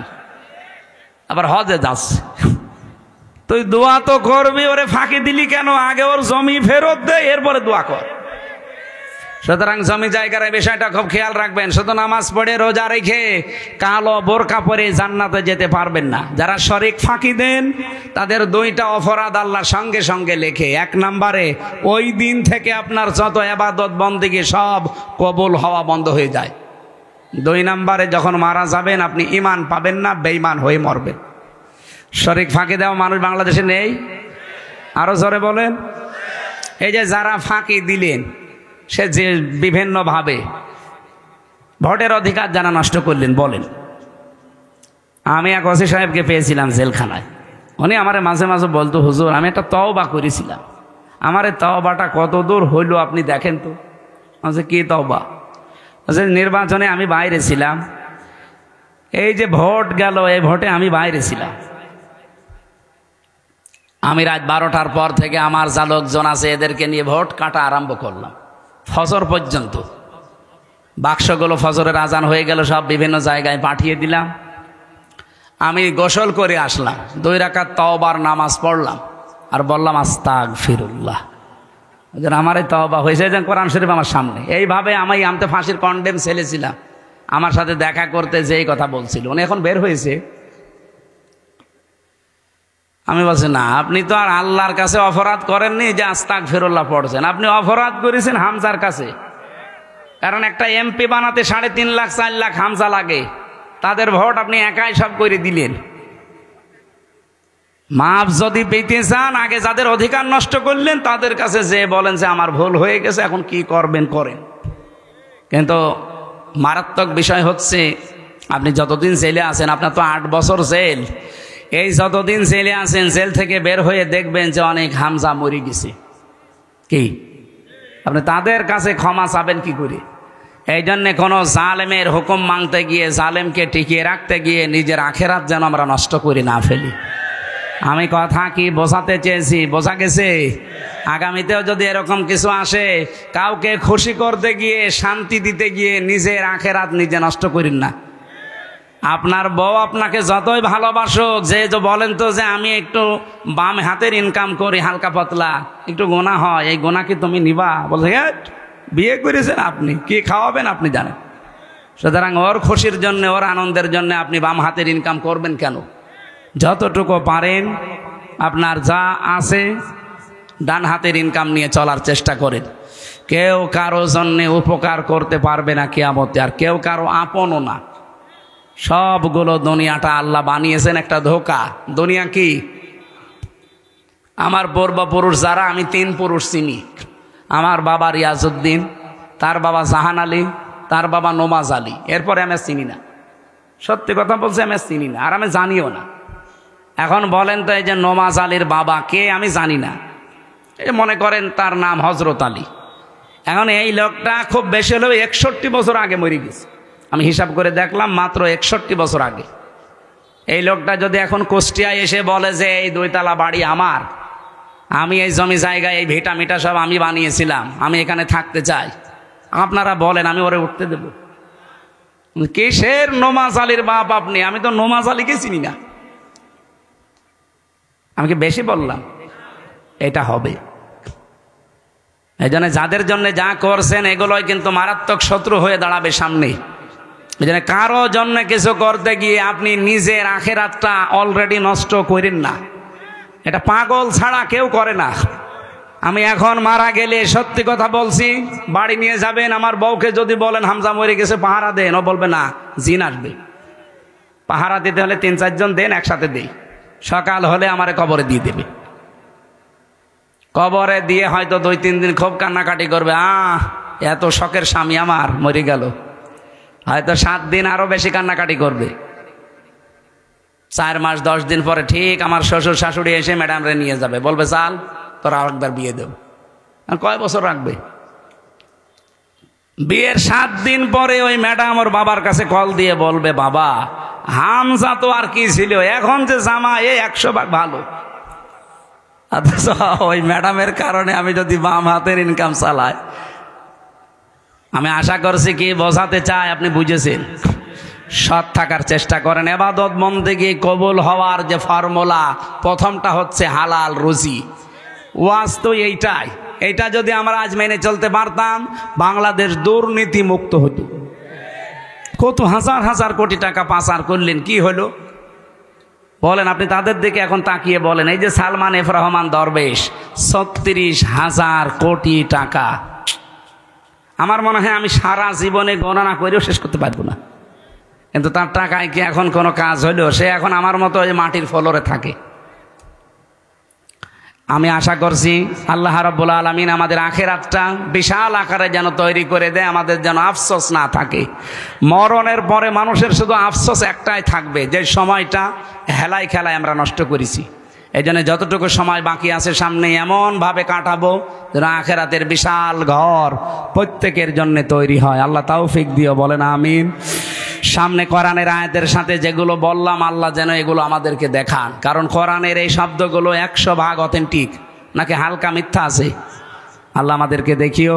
Speaker 1: আবার হজে যাচ্ছে, তুই দোয়া তো করবি, ওরে ফাঁকি দিলি কেন? আগে ওর জমি ফেরত দে, এরপরে দোয়া কর। সুতরাং জমি জায়গার এই বিষয়টা খুব খেয়াল রাখবেন। শুধু নামাজ পড়ে রোজা রেখে কালো বোরকা পরে জান্নাতে যেতে পারবেন না। যারা শরিক ফাঁকি দেন তাদের দুইটা অপরাধ আল্লাহ সঙ্গে সঙ্গে লেখে। এক নম্বরে, ওই দিন থেকে আপনার যত ইবাদত বন্দেগী সব কবুল হওয়া বন্ধ হয়ে যায়। দুই নম্বরে, যখন মারা যাবেন আপনি ঈমান পাবেন না, বেঈমান হয়ে মরবেন। শরিক ফাঁকি দেওয়া মানুষ বাংলাদেশে নেই? আরো জোরে বলেন। এই যে যারা ফাঁকি দিলেন, সে যে বিভিন্নভাবে ভোটের অধিকার যারা নষ্ট করলেন, বলেন। আমি এক ওসি সাহেবকে পেয়েছিলাম জেলখানায়। উনি আমারে মাঝে মাঝে বলতো, হুজুর আমি একটা তওবা করেছিলাম, আমার এই তওবাটা কত দূর হইল আপনি দেখেন তো। বলছে, কি তওবা? বলছে, নির্বাচনে আমি বাইরে ছিলাম, এই যে ভোট গেল, এই ভোটে আমি বাইরে ছিলাম। আমি রাত 12টার পর থেকে আমার যা লোকজন আছে এদেরকে নিয়ে ভোট কাটা আরম্ভ করলাম, ফজর পর্যন্ত। বাক্সগুলো ফজরের আজান হয়ে গেল, সব বিভিন্ন জায়গায় পাঠিয়ে দিলাম। আমি গোসল করে আসলাম, 2 রাকাত তওবার নামাজ পড়লাম, আর বললাম আস্তাগফিরুল্লাহ। আমার এই তওবা হয়েছে, যে কোরআন শরীফ আমার সামনে। এইভাবে আমি আমতে ফাঁসির কন্ডেম ছেলেছিলাম, আমার সাথে দেখা করতে যেই কথা বলছিল, উনি এখন বের হয়েছে। আমি বলছি, না, আপনি তো আর আল্লাহর কাছে অপরাধ করেননি যে আস্তাগফিরুল্লাহ পড়ছেন, আপনি অপরাধ করেছেন হামজার কাছে। কারণ একটা এমপি বানাতে 3.5 লাখ 4 লাখ হামজা লাগে, তাদের ভোট আপনি একাই সব করে দিলেন। মাপ যদি পেতে চান, আগে যাদের অধিকার নষ্ট করলেন তাদের কাছে যে বলেন যে আমার ভুল হয়ে গেছে, এখন কি করবেন করেন। কিন্তু মারাত্মক বিষয় হচ্ছে, আপনি যতদিন জেলে আছেন, আপনার তো 8 বছর জেল, এই যতদিন জেলে আছেন, জেল থেকে বের হয়ে দেখবেন যে অনেক হামজা মরে গেছে। কি আপনি তাদের কাছে ক্ষমা চাবেন কি করে? এই জন্যে কোনো জালেমের হুকুম মানতে গিয়ে, জালেমকে টিকিয়ে রাখতে গিয়ে নিজের আখেরাত যেন আমরা নষ্ট করে না ফেলি। আমি কথা কি বোঝাতে চেয়েছি? বোঝা গেছে? আগামীতেও যদি এরকম কিছু আসে, কাউকে খুশি করতে গিয়ে, শান্তি দিতে গিয়ে নিজের আখেরাত নিজে নষ্ট করেন না। আপনার বউ আপনাকে যতই ভালোবাসুক, যে বলেন তো যে আমি একটু বাম হাতের ইনকাম করি, হালকা পাতলা একটু গোনা হয়, এই গোনা কি তুমি নিবা? বলছে বিয়ে করেছেন আপনি, কি খাওয়াবেন আপনি জানেন। সুতরাং ওর খুশির জন্য, ওর আনন্দের জন্য আপনি বাম হাতের ইনকাম করবেন কেন? যতটুকু পারেন আপনার যা আছে ডান হাতের ইনকাম নিয়ে চলার চেষ্টা করেন। কেউ কারো জন্য উপকার করতে পারবে না কিয়ামতে, আর কেউ কারো আপনও না। সবগুলো দুনিয়াটা আল্লাহ বানিয়েছেন একটা ধোঁকা। দুনিয়া কি? আমার পূর্বপুরুষ যারা, আমি 3 পুরুষ চিনি। আমার বাবা রিয়াজউদ্দিন, তার বাবা জাহান আলী, তার বাবা নমাজ আলী, এরপরে আমি চিনি না। সত্যি কথা বলছি, আমি চিনি না, আর আমি জানিও না। এখন বলেন তো, এই যে নমাজ আলীর বাবা কে? আমি জানি না। এই মনে করেন তার নাম হজরত আলী। এখন এই লোকটা খুব বেশি হলেও 61 বছর আগে মরে গেছে। আমি হিসাব করে দেখলাম, মাত্র 61 বছর আগে। এই লোকটা যদি এখন কুষ্টিয়ায় এসে বলে যে এই 2 তলা বাড়ি আমার, আমি এই জমি জায়গায় এই ভিটা মিটা সব আমি বানিয়েছিলাম, আমি এখানে থাকতে চাই, আপনারা বলেন আমি ওরে উঠতে দেব? কিসের নমাজ আলীর বাপ আপনি? আমি তো নমাজ আলীকে চিনি না। আমি কি বেশি বললাম? এটা হবে। এই জন্য যাদের জন্য যা করছেন এগুলোই কিন্তু মারাত্মক শত্রু হয়ে দাঁড়াবে সামনে। এই জন্য কারো জন্য কিছু করতে গিয়ে আপনি নিজের আখেরাতটা অলরেডি নষ্ট করেন না। এটা পাগল ছাড়া কেউ করে না। আমি এখন মারা গেলে, সত্যি কথা বলছি, বাড়ি নিয়ে যাবেন, আমার বউকে যদি বলেন হামজা মরে গেছে পাহারা দেন, ও বলবে না, জিন আসবে। পাহারা দিতে হলে 3-4 জন দেন, একসাথে দেই। সকাল হলে আমারে কবরে দিয়ে দেবে। কবরে দিয়ে হয়তো 2-3 দিন খুব কান্নাকাটি করবে, এত শখের স্বামী আমার মরে গেল। হয়তো 7 দিন আরো বেশি কান্নাকাটি করবে। 4 মাস 10 দিন পরে ঠিক আমার শ্বশুর শাশুড়ি এসে ম্যাডামরে নিয়ে যাবে, বলবে চাল তোরা আরেকবার বিয়ে দেব। আর কয় বছর রাখবে? বিয়ের 7 দিন পরে ওই ম্যাডাম ওর বাবার কাছে কল দিয়ে বলবে, বাবা হামজা তো আর কি ছিল, এখন যে জামা এ 100 ভাগ ভালো। অথচ ওই ম্যাডামের কারণে আমি যদি বাম হাতের ইনকাম চালাই। আমি আশা করছি কি বোঝাতে চাই আপনি বুঝেছেন। সৎ থাকার চেষ্টা করেন। ইবাদত বন্দেগী কবুল হওয়ার যে ফর্মুলা, প্রথমটা হচ্ছে হালাল রুজি। ওয়াজ তো এইটাই। এইটা যদি আমরা আজ মেনে চলতে পারতাম, বাংলাদেশ দুর্নীতি মুক্ত হতো। কত হাজার হাজার কোটি টাকা পাচার করলেন, কি হলো বলেন? আপনি তাদের দিকে এখন তাকিয়ে বলেন, এই যে সালমান এফ রহমান দরবেশ, 36,000 কোটি টাকা। আমার মনে হয় আমি সারা জীবনে গণনা করেও শেষ করতে পারবো না। কিন্তু তার টাকায় কি এখন কোনো কাজ হইল? সে এখন আমার মতো ওই মাটির ফ্লোরে থাকে। আমি আশা করছি আল্লাহ রাব্বুল আলামিন আমাদের আখিরাতটা বিশাল আকারে যেন তৈরি করে দেয়, আমাদের যেন আফসোস না থাকে। মরণের পরে মানুষের শুধু আফসোস একটাই থাকবে, যে সময়টা হেলায় খেলায় আমরা নষ্ট করেছি। এই জন্য যতটুকু সময় বাকি আছে সামনে এমনভাবে কাটাবো যেন আখিরাতের বিশাল ঘর প্রত্যেকের জন্য তৈরি হয়। আল্লাহ তৌফিক দিও, বলেন আমিন। সামনে কোরআনের আয়াতের সাথে যেগুলো বললাম, আল্লাহ যেন এগুলো আমাদেরকে দেখান। কারণ কোরআনের এই শব্দগুলো 100 ভাগ অথেন্টিক, নাকি হালকা মিথ্যা আছে? আল্লাহ আমাদেরকে দেখিও।